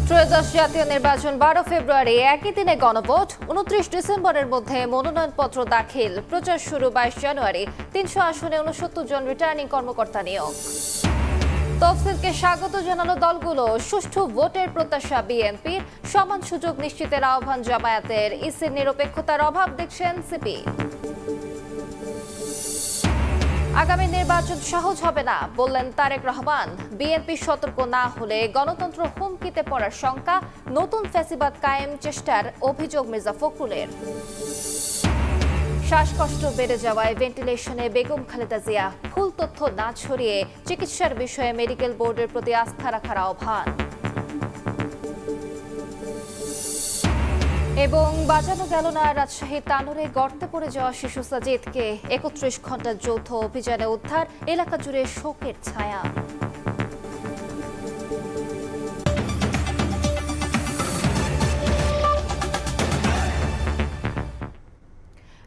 ত্রয়োদশ জাতীয় নির্বাচন 12 ফেব্রুয়ারি, একই দিনে গণভোট। 29 ডিসেম্বরের মধ্যে মনোনয়নপত্র দাখিল, প্রচার শুরু 22 জানুয়ারি। 300 আসনে 69 জন রিটার্নিং কর্মকর্তা নিয়োগ। তফসিলকে স্বাগত জানালো দলগুলো, সুষ্ঠু ভোটের প্রত্যাশা বিএনপির। সমান সুযোগ নিশ্চিতের আহ্বান জামায়াতের। ইসির নিরপেক্ষতার অভাব দেখছেন সিপি। আগামী নির্বাচন সহজ হবে না বললেন তারেক রহমান। বিএনপি সতর্ক না হলে গণতন্ত্র হুমকিতে পড়ার শঙ্কা। নতুন ফ্যাসিবাদ কায়েম চেষ্টার অভিযোগ মির্জা ফখরুলের। শ্বাসকষ্ট বেড়ে যাওয়ায় ভেন্টিলেশনে বেগম খালেদা জিয়া। ভুল তথ্য না ছড়িয়ে চিকিৎসার বিষয়ে মেডিকেল বোর্ডের প্রতি আস্থা রাখার আহ্বান। এবং বাঁচানো গেল না রাজশাহীর তানোরে গর্তে পড়ে যাওয়া শিশু সাজিদকে। 31 ঘন্টার যৌথ অভিযানে উদ্ধার, এলাকা জুড়ে শোকের ছায়া।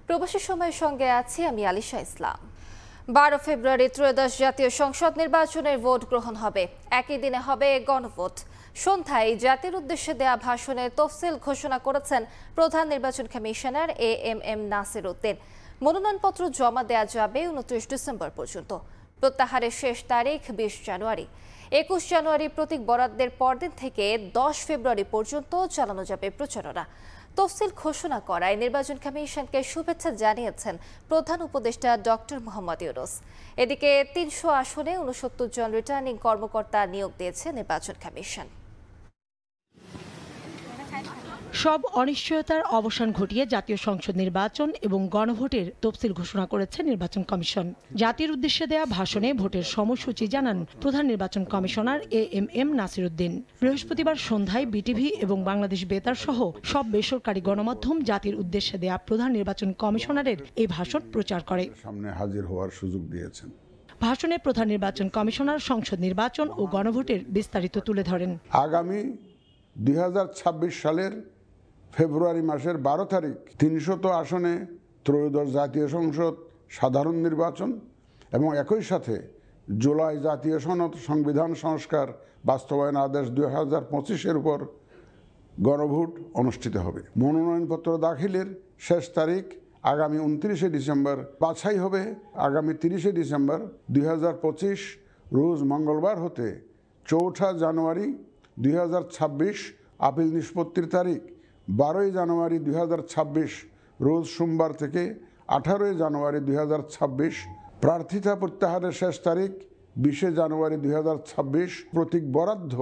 প্রবাসী সময়ের সঙ্গে আছি আমি আলিশা ইসলাম। 12 ফেব্রুয়ারি ত্রয়োদশ জাতীয় সংসদ নির্বাচনের ভোট গ্রহণ হবে। একই দিনে হবে গণভোট। সন্ধ্যায় জাতির উদ্দেশ্যে দেয়া ভাষণে তফসিল ঘোষণা করেছেন প্রধান নির্বাচন কমিশনার এএমএম নাসির উদ্দিন। মনোনয়নপত্র জমা দেওয়া যাবে 29 ডিসেম্বর পর্যন্ত। প্রত্যাহারের শেষ তারিখ 20 জানুয়ারি। 21 জানুয়ারি প্রতীক বরাদ্দের পরদিন থেকে 10 ফেব্রুয়ারি পর্যন্ত চালানো যাবে প্রচারণা। তফসিল ঘোষণা করায় নির্বাচন কমিশনকে শুভেচ্ছা জানিয়েছেন প্রধান উপদেষ্টা ডক্টর মোহাম্মদ ইউনূস। এদিকে 300 আসনে 69 জন রিটার্নিং কর্মকর্তা নিয়োগ দিয়েছে নির্বাচন কমিশন। সব অনিশ্চয়তার অবসান ঘটিয়ে জাতীয় সংসদ নির্বাচন এবং গণভোটের তফসিল ঘোষণা করেছে নির্বাচন কমিশন। জাতির উদ্দেশ্যে দেয়া ভাষণে ভোটের সময়সূচি জানান প্রধান নির্বাচন কমিশনার এএমএম নাসির উদ্দিন। বৃহস্পতিবার সন্ধ্যায় বিটিভি এবং বাংলাদেশ বেতার সহ সব বেসরকারি গণমাধ্যম জাতির উদ্দেশ্যে দেয়া প্রধান নির্বাচন কমিশনারের এই ভাষণ প্রচার করে। সামনে হাজির হওয়ার সুযোগ দিয়েছেন। ভাষণে প্রধান নির্বাচন কমিশনার সংসদ নির্বাচন ও গণভোটের বিস্তারিত তুলে ধরেন। আগামী 2026 সালের ফেব্রুয়ারি মাসের 12 তারিখ 300 আসনে ত্রয়োদশ জাতীয় সংসদ সাধারণ নির্বাচন এবং একই সাথে জুলাই জাতীয় সনদ সংবিধান সংস্কার বাস্তবায়ন আদেশ 2025-এর উপর গণভোট অনুষ্ঠিত হবে। মনোনয়নপত্র দাখিলের শেষ তারিখ আগামী 29 ডিসেম্বর। বাছাই হবে আগামী 30 ডিসেম্বর 2025 রোজ মঙ্গলবার হতে 4 জানুয়ারি 2026 আপিল নিষ্পত্তির তারিখ 12 জানুয়ারি 2026 রোজ সোমবার থেকে 18 জানুয়ারি 2026। প্রার্থিতা প্রত্যাহারের শেষ তারিখ 20 জানুয়ারি 2026। প্রতীক বরাদ্দ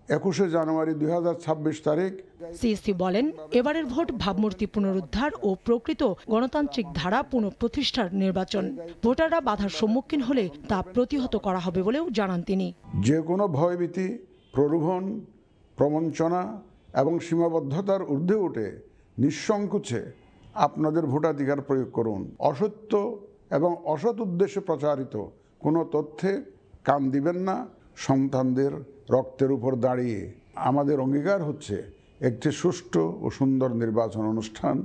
21 জানুয়ারি 2026 তারিখ। সিএসসি বলেন, এবারের ভোট ভাবমূর্তি পুনরুদ্ধার ও প্রকৃত গণতান্ত্রিক ধারা পুনঃপ্রতিষ্ঠার নির্বাচন। ভোটাররা বাধার সম্মুখীন হলে তা প্রতিহত করা হবে বলেও জানান তিনি। যে কোনো ভয়ভীতি, প্রলোভন, প্রবঞ্চনা এবং সীমাবদ্ধতার ঊর্ধ্বে উঠে নিঃসংকোচে আপনাদের ভোটাধিকার প্রয়োগ করুন। অসত্য এবং অসৎ উদ্দেশ্যে প্রচারিত কোনো তথ্যে কান দিবেন না। সন্তানদের রক্তের উপর দাঁড়িয়ে আমাদের অঙ্গীকার হচ্ছে একটি সুষ্ঠু ও সুন্দর নির্বাচন অনুষ্ঠান,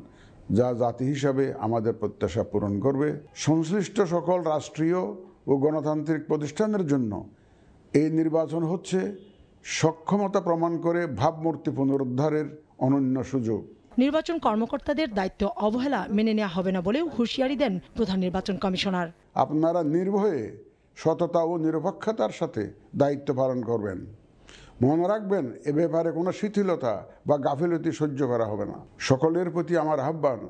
যা জাতি হিসাবে আমাদের প্রত্যাশা পূরণ করবে। সংশ্লিষ্ট সকল রাষ্ট্রীয় ও গণতান্ত্রিক প্রতিষ্ঠানের জন্য এই নির্বাচন হচ্ছে সক্ষমতা প্রমাণ করে ভাবমূর্তি পুনরুদ্ধারের অনন্য সুযোগ। নির্বাচন কর্মকর্তাদের দায়িত্ব অবহেলা মেনে নেওয়া হবে না বলেও হুঁশিয়ারি দেন প্রধান নির্বাচন কমিশনার। আপনারা নির্ভয়ে সততা ও নিরপেক্ষতার সাথে দায়িত্ব পালন করবেন। মনে রাখবেন, এ ব্যাপারে কোনো শিথিলতা বা গাফিলতি সহ্য করা হবে না। সকলের প্রতি আমার আহ্বান,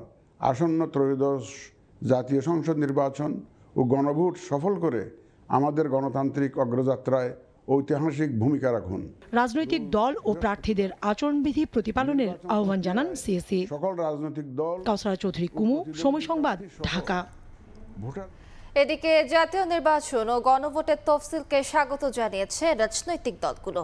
আসন্ন ত্রয়োদশ জাতীয় সংসদ নির্বাচন ও গণভোট সফল করে আমাদের গণতান্ত্রিক অগ্রযাত্রায় ঐতিহাসিক ভূমিকা রাখুন। রাজনৈতিক দল ও প্রার্থীদের আচরণবিধি প্রতিপালনের আহ্বান জানান সিএসসি। সকল রাজনৈতিক দল। কাউসারা চৌধুরী কুমু, সময় সংবাদ, ঢাকা। এদিকে জাতীয় নির্বাচন ও গণভোটের তফসিলকে স্বাগত জানিয়েছে রাজনৈতিক দলগুলো।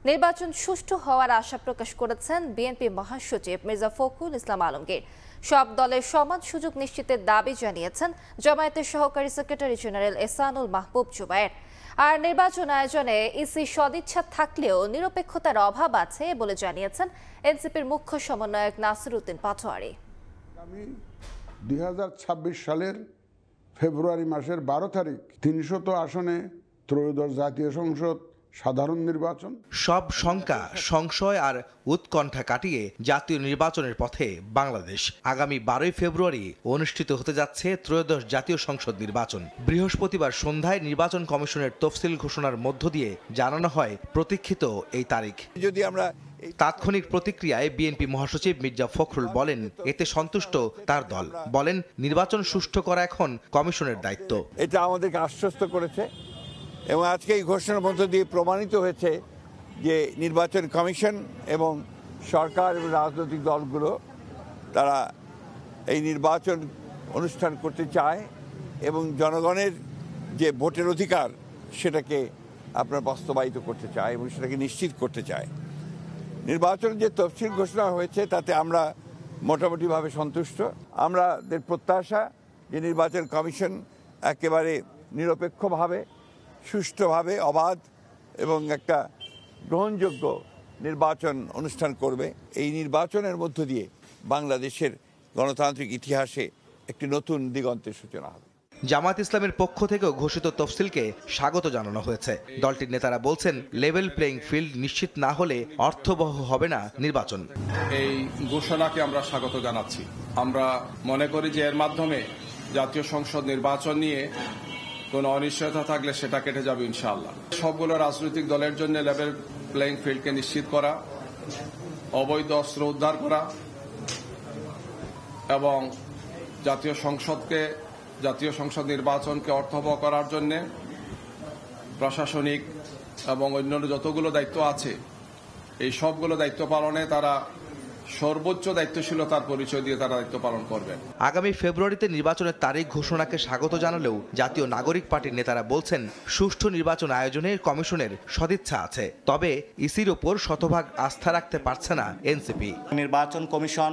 নির্বাচন সুষ্ঠু হওয়ার আশা প্রকাশ করেছেন বিএনপি মহাসচিব মির্জা ফখরুল ইসলাম আলমগীর। সব দলের সমান সুযোগ নিশ্চিতের দাবি জানিয়েছেন জামায়াতের সহকারী সেক্রেটারি জেনারেল এহসানুল মাহবুব জুবায়ের। আর নির্বাচন আয়োজনে ইসি সদিচ্ছা থাকলেও নিরপেক্ষতার অভাব আছে বলে জানিয়েছেন এনসিপির মুখ্য সমন্বয়ক নাসির উদ্দিন পাটোয়ারি। 2026 সালের ফেব্রুয়ারি মাসের 12 তারিখ 300 আসনে ত্রয়োদশ জাতীয় সংসদ সাধারণ নির্বাচন। সব শঙ্কা, সংশয় আর উৎকণ্ঠা কাটিয়ে জাতীয় নির্বাচনের পথে বাংলাদেশ। আগামী 12 ফেব্রুয়ারি অনুষ্ঠিত হতে যাচ্ছে ত্রয়োদশ জাতীয় সংসদ নির্বাচন। বৃহস্পতিবার সন্ধ্যায় নির্বাচন কমিশনের তফসিল ঘোষণার মধ্য দিয়ে জানানো হয় প্রতীক্ষিত এই তারিখ। যদি আমরা তাৎক্ষণিক প্রতিক্রিয়ায় বিএনপি মহাসচিব মির্জা ফখরুল বলেন এতে সন্তুষ্ট তার দল। বলেন নির্বাচন সুষ্ঠু করা এখন কমিশনের দায়িত্ব। এটা আমাদেরকে আশ্বস্ত করেছে এবং আজকে এই ঘোষণার মধ্য দিয়ে প্রমাণিত হয়েছে যে নির্বাচন কমিশন এবং সরকার এবং রাজনৈতিক দলগুলো তারা এই নির্বাচন অনুষ্ঠান করতে চায় এবং জনগণের যে ভোটের অধিকার সেটাকে আপনার বাস্তবায়িত করতে চায় এবং সেটাকে নিশ্চিত করতে চায়। নির্বাচনের যে তফসিল ঘোষণা হয়েছে তাতে আমরা মোটামুটিভাবে সন্তুষ্ট। আমাদের প্রত্যাশা যে নির্বাচন কমিশন একেবারে নিরপেক্ষভাবে, সুষ্ঠুভাবে, অবাধ এবং একটা গ্রহণযোগ্য নির্বাচন অনুষ্ঠান করবে। এই নির্বাচনের মধ্য দিয়ে বাংলাদেশের গণতান্ত্রিক ইতিহাসে একটি নতুন দিগন্তের সূচনা হবে। জামায়াত ইসলামের পক্ষ থেকেও ঘোষিত তফসিলকে স্বাগত জানানো হয়েছে। দলটির নেতারা বলছেন লেভেল প্লেইং ফিল্ড নিশ্চিত না হলে অর্থবহ হবে না নির্বাচন। এই ঘোষণাকে আমরা স্বাগত জানাচ্ছি। আমরা মনে করি যে এর মাধ্যমে জাতীয় সংসদ নির্বাচন নিয়ে কোনো অনিশ্চয়তা থাকলে সেটা কেটে যাবে ইনশাআল্লাহ। সবগুলো রাজনৈতিক দলের জন্য লেভেল প্লেইং ফিল্ডকে নিশ্চিত করা, অবৈধ অস্ত্র উদ্ধার করা এবং জাতীয় সংসদ নির্বাচনকে অর্থবহ করার জন্য প্রশাসনিক এবং অন্যান্য যতগুলো দায়িত্ব আছে এই সবগুলো দায়িত্ব পালনে তারা সর্বোচ্চ দায়িত্বশীলতার পরিচয় দিয়ে তারা দায়িত্ব পালন করবেন। আগামী ফেব্রুয়ারিতে নির্বাচনের তারিখ ঘোষণাকে স্বাগত জানালেও জাতীয় নাগরিক পার্টির নেতারা বলছেন সুষ্ঠু নির্বাচন আয়োজনে কমিশনের সদিচ্ছা আছে, তবে ইসির ওপর শতভাগ আস্থা রাখতে পারছে না এনসিপি। নির্বাচন কমিশন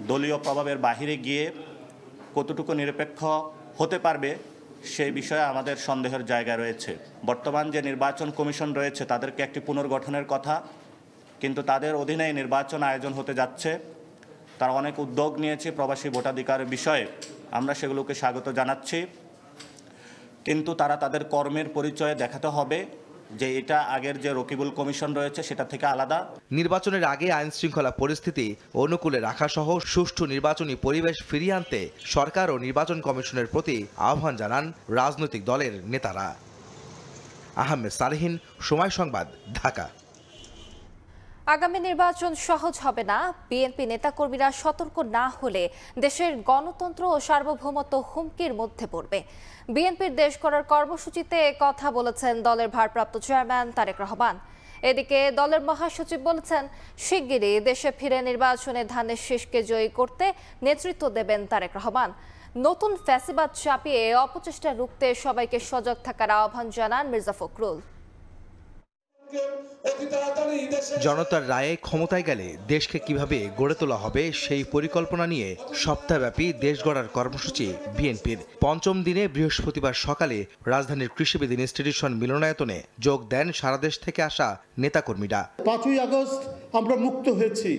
দলীয় প্রভাবের বাহিরে গিয়ে কতটুকু নিরপেক্ষ হতে পারবে সেই বিষয়ে আমাদের সন্দেহের জায়গা রয়েছে। বর্তমান যে নির্বাচন কমিশন রয়েছে তাদেরকে একটি পুনর্গঠনের কথা, কিন্তু তাদের অধীনে নির্বাচন আয়োজন হতে যাচ্ছে। তারা অনেক উদ্যোগ নিয়েছে প্রবাসী ভোটাধিকারের বিষয়ে, আমরা সেগুলোকে স্বাগত জানাচ্ছি, কিন্তু তারা তাদের কর্মের পরিচয় দেখাতে হবে যে এটা আগের যে রকিবুল কমিশন রয়েছে সেটা থেকে আলাদা। নির্বাচনের আগে আইন শৃঙ্খলা পরিস্থিতি অনুকূলে রাখা সহ সুষ্ঠু নির্বাচনী পরিবেশ ফিরিয়ে আনতে সরকার ও নির্বাচন কমিশনের প্রতি আহ্বান জানান রাজনৈতিক দলের নেতারা। আহমেদ সালেহীন, সময় সংবাদ, ঢাকা। আগামী নির্বাচন সহজ হবে না। বিএনপি নেতাকর্মীরা সতর্ক না হলে দেশের গণতন্ত্র ও সার্বভৌমত্ব হুমকির মধ্যে পড়বে। বিএনপির দেশ করার কর্মসূচিতে কথা বলেছেন দলের ভারপ্রাপ্ত চেয়ারম্যান তারেক রহমান। এদিকে দলের মহাসচিব বলেছেন শিগগিরই দেশে ফিরে নির্বাচনে ধানের শীষকে জয়ী করতে নেতৃত্ব দেবেন তারেক রহমান। নতুন ফ্যাসিবাদ চাপিয়ে অপচেষ্টা রুখতে সবাইকে সজাগ থাকার আহ্বান জানান মির্জা ফখরুল। জনতার রায়ে ক্ষমতায় গেলে দেশকে কিভাবে গড়ে তোলা হবে সেই পরিকল্পনা নিয়ে সপ্তাহব্যাপী দেশ গড়ার কর্মসূচি বিএনপির। পঞ্চম দিনে বৃহস্পতিবার সকালে রাজধানীর কৃষিবিদ ইনস্টিটিউশন মিলনায়তনে যোগ দেন সারা দেশ থেকে আসা নেতাকর্মীরা। 5ই আগস্ট আমরা মুক্ত হয়েছি।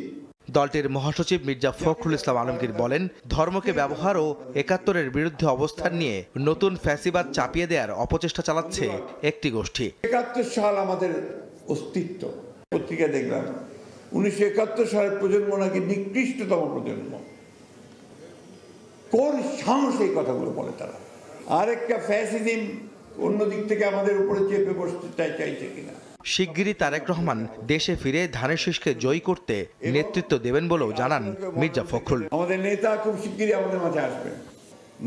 দলটির মহাসচিব মির্জা ফখরুল ইসলাম আলমগীর বলেন ধর্মকে ব্যবহার ও ৭১-এর বিরুদ্ধে অবস্থান নিয়ে নতুন ফ্যাসিবাদ চাপিয়ে দেওয়ার অপচেষ্টা চালাচ্ছে একটি গোষ্ঠী। ৭১ সাল আমাদের অস্তিত্ব, পত্রিকা দেখলাম 1971 সালের প্রজন্ম নাকি নিকৃষ্টতম প্রজন্ম। কোন সাহস এই কথাগুলো বলে তারা? আরেকটা ফ্যাসিজম অন্য দিক থেকে আমাদের উপরে চেপে বসতে চাইছে কিনা? শিগগিরই তারেক রহমান দেশে ফিরে ধানের শীষকে জয়ী করতে নেতৃত্ব দেবেন বলেও জানান মির্জা ফখরুল। আমাদের নেতা খুব শিগগিরই আমাদের মাঝে আসবেন।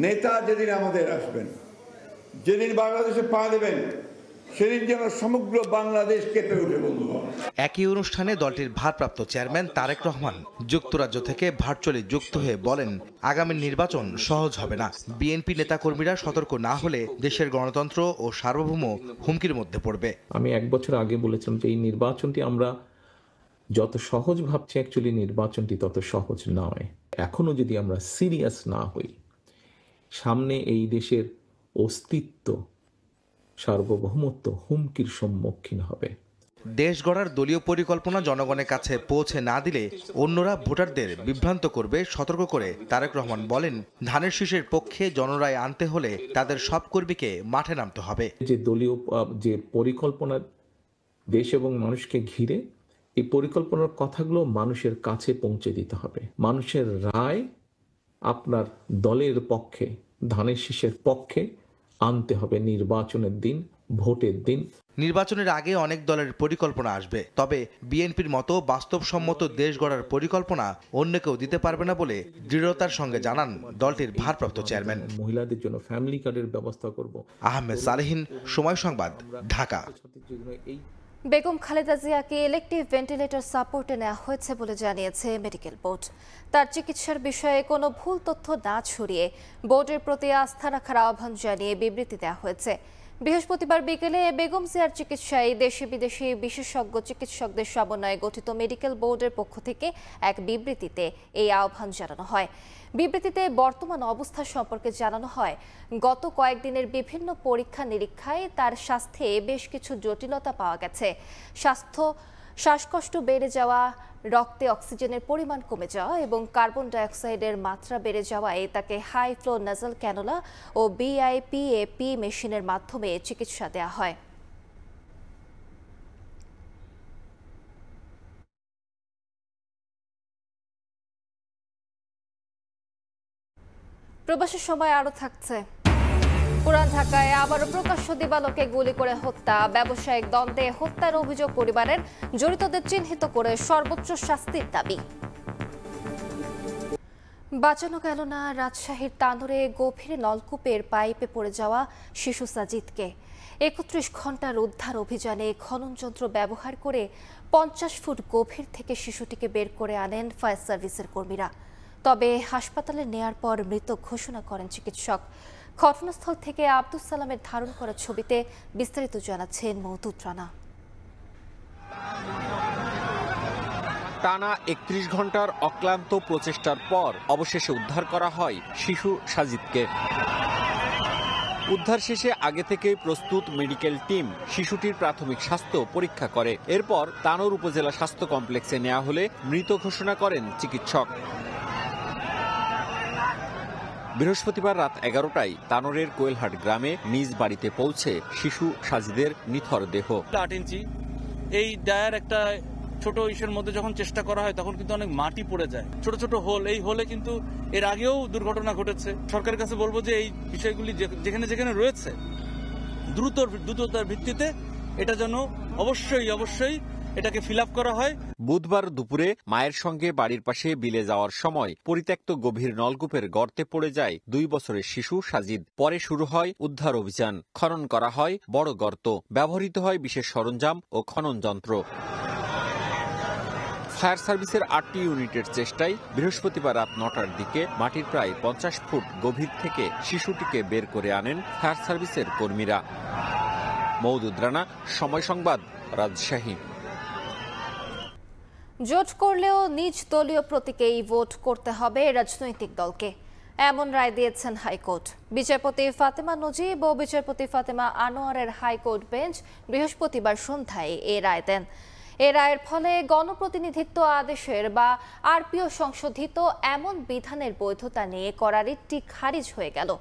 নেতা যেদিন আমাদের আসবেন, যেদিন বাংলাদেশে পা দেবেন, সেদিন যেন সমগ্র বাংলাদেশ কেঁপে উঠে। বন্ধু, একই অনুষ্ঠানে দলটির ভারপ্রাপ্ত চেয়ারম্যান তারেক রহমান যুক্তরাজ্য থেকে ভার্চুয়ালি যুক্ত হয়ে বলেন আগামী নির্বাচন সহজ হবে না। বিএনপি নেতাকর্মীরা সতর্ক না হলে দেশের গণতন্ত্র ও সার্বভৌম হুমকির মধ্যে পড়বে। আমি 1 বছর আগে বলেছিলাম যে এই নির্বাচনটি আমরা যত সহজ ভাবছি অ্যাকচুয়ালি নির্বাচনটি তত সহজ নয়। এখনো যদি আমরা সিরিয়াস না হই, সামনে এই দেশের অস্তিত্ব, সার্বভৌমত্ব হুমকির সম্মুখীন হবে। দেশ গড়ার দলীয় পরিকল্পনা জনগণের কাছে পৌঁছে না দিলে অন্যরা ভোটারদের বিভ্রান্ত করবে সতর্ক করে তারেক রহমান বলেন ধানের শীষের পক্ষে জনরায় আনতে হলে তাদের সব কর্মীকে মাঠে নামতে হবে। যে দলীয় যে পরিকল্পনা দেশ এবং মানুষকে ঘিরে এই পরিকল্পনার কথাগুলো মানুষের কাছে পৌঁছে দিতে হবে। মানুষের রায় আপনার দলের পক্ষে, ধানের শীষের পক্ষে আনতে হবে নির্বাচনের দিন, ভোটের দিন। নির্বাচনের আগে অনেক দলের পরিকল্পনা আসবে, তবে বিএনপির মতো বাস্তবসম্মত দেশ গড়ার পরিকল্পনা অন্য কেউ দিতে পারবে না বলে দৃঢ়তার সঙ্গে জানান দলটির ভারপ্রাপ্ত চেয়ারম্যান। মহিলাদের জন্য ফ্যামিলি কার্ডের ব্যবস্থা করব। আহমেদ সালেহীন, সময় সংবাদ, ঢাকা। বেগম খালেদা জিয়াকে ইলেকটিভ ভেন্টিলেটর সাপোর্টে নেওয়া হয়েছে বলে জানিয়েছে মেডিকেল বোর্ড। তার চিকিৎসার বিষয়ে কোনো ভুল তথ্য না ছড়িয়ে বোর্ডের প্রতি আস্থা রাখার আহ্বান জানিয়ে বিবৃতি দেওয়া হয়েছে। বৃহস্পতিবার বিকেলে বেগম জিয়ার চিকিৎসায় দেশি বিদেশি বিশেষজ্ঞ চিকিৎসকদের সমন্বয়ে গঠিত মেডিকেল বোর্ডের পক্ষ থেকে এক বিবৃতিতে এই আহ্বান জানানো হয়। বিবৃতিতে বর্তমান অবস্থা সম্পর্কে জানানো হয়, গত কয়েকদিনের বিভিন্ন পরীক্ষা নিরীক্ষায় তার স্বাস্থ্যে বেশ কিছু জটিলতা পাওয়া গেছে। শ্বাসকষ্ট বেড়ে যাওয়া, রক্তে অক্সিজেনের পরিমাণ কমে যাওয়া এবং কার্বন ডাইঅক্সাইডের মাত্রা বেড়ে যাওয়ায় তাকে হাই ফ্লো নাজাল ক্যানুলা ও BIPAP মেশিনের মাধ্যমে চিকিৎসা দেওয়া হয়। প্রবাসের সময় আরও থাকছে। পুরান ঢাকায় আবারও প্রকাশ্য দিবালোকে গুলি করে হত্যা, ব্যবসায়িক দ্বন্দ্বে হত্যার অভিযোগ পরিবারের, জড়িতদের চিহ্নিত করে সর্বোচ্চ শাস্তির দাবি। বাঁচানো গেল না রাজশাহীর তানোরে গভীর নলকূপের পাইপে পড়ে যাওয়া শিশু সাজিদকে। 31 ঘন্টার উদ্ধার অভিযানে খননযন্ত্র ব্যবহার করে 50 ফুট গভীর থেকে শিশুটিকে বের করে আনেন ফায়ার সার্ভিসের কর্মীরা। তবে হাসপাতালে নেয়ার পর মৃত ঘোষণা করেন চিকিৎসক। ঘটনাস্থল থেকে আব্দুস সালামের ধারণ করা ছবিতে বিস্তারিত জানাচ্ছেন মওদুদ রানা। টানা 31 ঘন্টার অক্লান্ত প্রচেষ্টার পর অবশেষে উদ্ধার করা হয় শিশু সাজিদকে। উদ্ধার শেষে আগে থেকেই প্রস্তুত মেডিকেল টিম শিশুটির প্রাথমিক স্বাস্থ্য পরীক্ষা করে। এরপর তানোর উপজেলা স্বাস্থ্য কমপ্লেক্সে নেওয়া হলে মৃত ঘোষণা করেন চিকিৎসক। বৃহস্পতিবার রাত 11টায় তানোরের কোয়েলহাট গ্রামে নিজ বাড়িতে পৌঁছে শিশু সাজিদের নিথর দেহ। 8 ইঞ্চি এই ডায়ার একটা ছোট ইসের মধ্যে যখন চেষ্টা করা হয় তখন কিন্তু অনেক মাটি পড়ে যায়, ছোট ছোট হোল। এই হোলে কিন্তু এর আগেও দুর্ঘটনা ঘটেছে। সরকারের কাছে বলবো যে এই বিষয়গুলি যেখানে যেখানে রয়েছে দ্রুততার ভিত্তিতে এটা যেন অবশ্যই এটাকে ফিল আপ করা হয়। বুধবার দুপুরে মায়ের সঙ্গে বাড়ির পাশে বিলে যাওয়ার সময় পরিত্যক্ত গভীর নলকূপের গর্তে পড়ে যায় 2 বছরের শিশু সাজিদ। পরে শুরু হয় উদ্ধার অভিযান। খনন করা হয় বড় গর্ত, ব্যবহৃত হয় বিশেষ সরঞ্জাম ও খনন যন্ত্র। ফায়ার সার্ভিসের 8টি ইউনিটের চেষ্টায় বৃহস্পতিবার রাত 9টার দিকে মাটির প্রায় 50 ফুট গভীর থেকে শিশুটিকে বের করে আনেন ফায়ার সার্ভিসের কর্মীরা। মওদুদ রানা, সময় সংবাদ, রাজশাহী। জোট করলেও নিজ দলীয় প্রতীকেই ভোট করতে হবে রাজনৈতিক দলকে, এমন রায় দিয়েছেন হাইকোর্ট। বিচারপতি ফাতেমা নজিব ও বিচারপতি ফাতেমা আনোয়ারের হাইকোর্ট বেঞ্চ বৃহস্পতিবার সন্ধ্যায় এ রায় দেন। এ রায়ের ফলে গণপ্রতিনিধিত্ব আদেশের বা আরপিও সংশোধিত এমন বিধানের বৈধতা নিয়ে করা রিটটি খারিজ হয়ে গেল।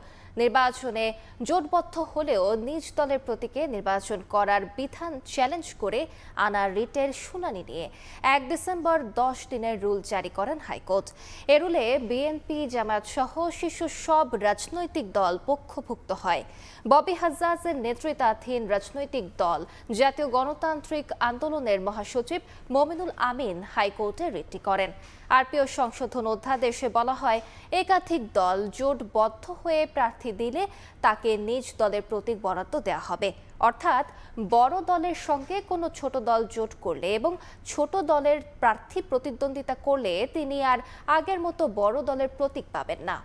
নির্বাচনে জোটবদ্ধ হলেও নিজ দলের প্রতীকে নির্বাচন করার বিধান চ্যালেঞ্জ করে আনা রিটের শুনানি নিয়ে 1 ডিসেম্বর 10 দিনের রুল জারি করেন হাইকোর্ট। এ রুলে বিএনপি, জামায়াত সহ শীর্ষ সব রাজনৈতিক দল পক্ষভুক্ত হয়। ববি হাজ্জাজের নেতৃত্বাধীন রাজনৈতিক দল জাতীয় গণতান্ত্রিক আন্দোলনের মহাসচিব মমিনুল আমিন হাইকোর্টে রিটটি করেন। আরপিও সংশোধন অধ্যাদেশে বলা হয়, একাধিক দল জোটবদ্ধ হয়ে প্রার্থী দিলে তাকে নিজ দলের প্রতীক বরাদ্দ দেওয়া হবে। অর্থাৎ বড় দলের সঙ্গে কোনো ছোট দল জোট করলে এবং ছোট দলের প্রার্থী প্রতিদ্বন্দ্বিতা করলে তিনি আর আগের মতো বড় দলের প্রতীক পাবেন না।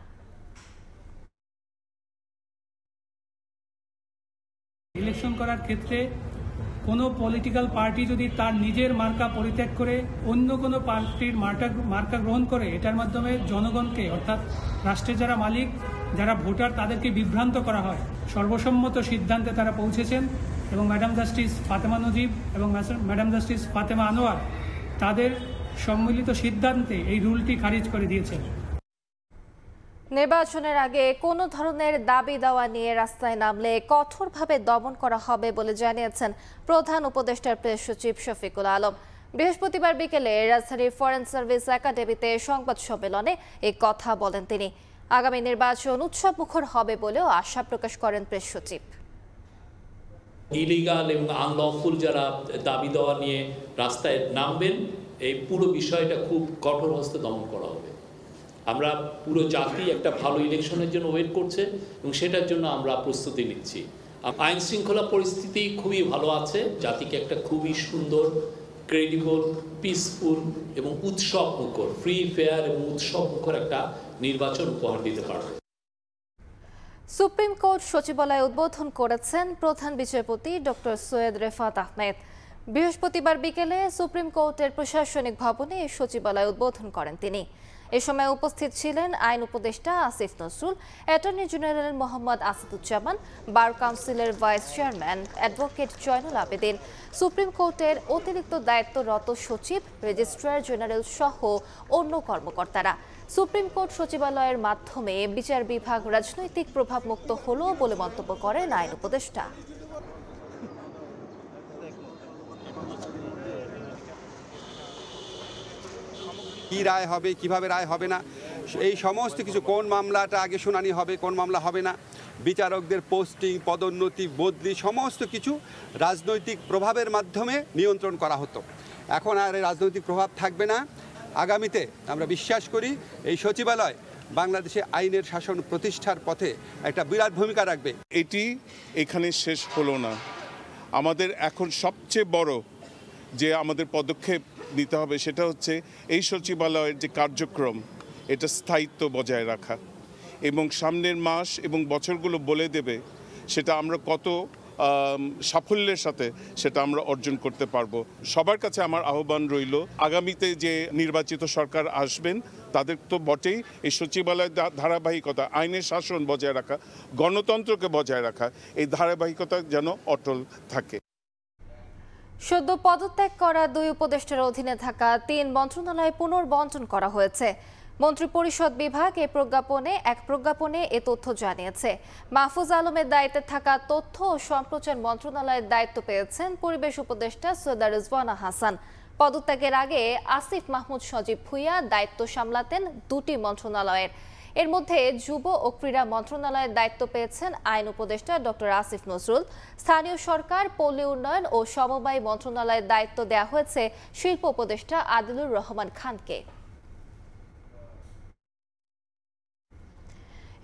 ইলেকশন করার ক্ষেত্রে কোনো পলিটিক্যাল পার্টি যদি তার নিজের মার্কা পরিত্যাগ করে অন্য কোনো পার্টির মার্কা গ্রহণ করে, এটার মাধ্যমে জনগণকে অর্থাৎ রাষ্ট্রের যারা মালিক, যারা ভোটার, তাদেরকে বিভ্রান্ত করা হয়। সর্বসম্মত সিদ্ধান্তে তারা পৌঁছেছেন এবং ম্যাডাম জাস্টিস ফাতেমা নজিব এবং ম্যাডাম জাস্টিস ফাতেমা আনোয়ার তাদের সম্মিলিত সিদ্ধান্তে এই রুলটি খারিজ করে দিয়েছেন। নির্বাচনের আগে কোনো ধরনের দাবি দেওয়া নিয়ে রাস্তায় নামলে কঠোরভাবে দমন করা হবে বলে জানিয়েছেন প্রধান উপদেষ্টার প্রেস সচিব শফিকুল আলম। বৃহস্পতিবার বিকেলে রাজধানীর ফরেন সার্ভিস একাডেমিতে সংবাদ সম্মেলনে এই কথা বলেন তিনি। আগামী নির্বাচন উৎসব মুখর হবে বলেও আশা প্রকাশ করেন প্রেস সচিব। ইলিগাল এবং আনলফুল যারা দাবি দেওয়া নিয়ে রাস্তায় নামবেন, এই পুরো বিষয়টা খুব কঠোর হস্তে দমন করা হবে। আমরা পুরো জাতি একটা ভালো ইলেকশনের জন্য ওয়েট করছে এবং সেটার জন্য আমরা প্রস্তুতি নিচ্ছি। আইন শৃঙ্খলা পরিস্থিতি খুবই ভালো আছে, জাতিকে একটা খুবই সুন্দর, ক্রেডিবল, পিসফুল এবং উৎসব মুখর, ফ্রি ফেয়ার এবং উৎসব মুখর একটা নির্বাচন উপহার দিতে পারবে। সুপ্রিম কোর্ট সচিবালয় উদ্বোধন করেছেন প্রধান বিচারপতি ডক্টর সৈয়দ রেফাত আহমেদ। বৃহস্পতিবার বিকেলে সুপ্রিম কোর্টের প্রশাসনিক ভবনে এই সচিবালয় উদ্বোধন করেন তিনি। এ সময় উপস্থিত ছিলেন আইন উপদেষ্টা Asif Nazrul, attorney general Mohammad Asaduzzaman, bar কাউন্সিলের vice chairman advocate Joynul Abedin, supreme কোর্টের অতিরিক্ত দায়িত্বরত সচিব, রেজিস্ট্রার জেনারেল সহ অন্য কর্মকর্তারা। সুপ্রিম কোর্ট সচিবালয়ের মাধ্যমে বিচার বিভাগ রাজনৈতিক প্রভাবমুক্ত হলো বলে মন্তব্য করেন আইন উপদেষ্টা। কি রায় হবে, কিভাবে রায় হবে না, এই সমস্ত কিছু, কোন মামলাটা আগে শুনানি হবে, কোন মামলা হবে না, বিচারকদের পোস্টিং, পদোন্নতি, বদলি, সমস্ত কিছু রাজনৈতিক প্রভাবের মাধ্যমে নিয়ন্ত্রণ করা হতো। এখন আর রাজনৈতিক প্রভাব থাকবে না। আগামীতে আমরা বিশ্বাস করি এই সচিবালয় বাংলাদেশে আইনের শাসন প্রতিষ্ঠার পথে একটা বিরাট ভূমিকা রাখবে। এটি এখানে শেষ হলো না। আমাদের এখন সবচেয়ে বড় যে আমাদের পদক্ষেপ নিতে হবে সেটা হচ্ছে এই সচিবালয়ের যে কার্যক্রম, এটা স্থায়িত্ব বজায় রাখা, এবং সামনের মাস এবং বছরগুলো বলে দেবে সেটা আমরা কত সাফল্যের সাথে সেটা আমরা অর্জন করতে পারবো। সবার কাছে আমার আহ্বান রইল, আগামীতে যে নির্বাচিত সরকার আসবেন তাদের তো বটেই, এই সচিবালয়ের ধারাবাহিকতা, আইনের শাসন বজায় রাখা, গণতন্ত্রকে বজায় রাখা, এই ধারাবাহিকতা যেন অটল থাকে। সদ্য পদত্যাগ করা 2 উপদেষ্টার অধীনে থাকা 3 মন্ত্রণালয় পুনর্বণ্টন করা হয়েছে। মন্ত্রিপরিষদ বিভাগ এক প্রজ্ঞাপনে এ তথ্য জানিয়েছে। মাহফুজ আলমের দায়িত্বে থাকা তথ্য ও সম্প্রচার মন্ত্রণালয়ের দায়িত্ব পেয়েছেন পরিবেশ উপদেষ্টা সৈয়দা রিজওয়ানা হাসান। পদত্যাগের আগে আসিফ মাহমুদ সজীব ভুঁইয়া দায়িত্ব সামলাতেন 2টি মন্ত্রণালয়ের। এর মধ্যে যুব ও ক্রীড়া মন্ত্রণালয়ের দায়িত্ব পেয়েছেন আইন উপদেষ্টা ডক্টর আসিফ নজরুল। স্থানীয় সরকার, পল্লী উন্নয়ন ও সমবায় মন্ত্রণালয়ের দায়িত্ব দেওয়া হয়েছে শিল্প উপদেষ্টা আদিলুর রহমান খানকে।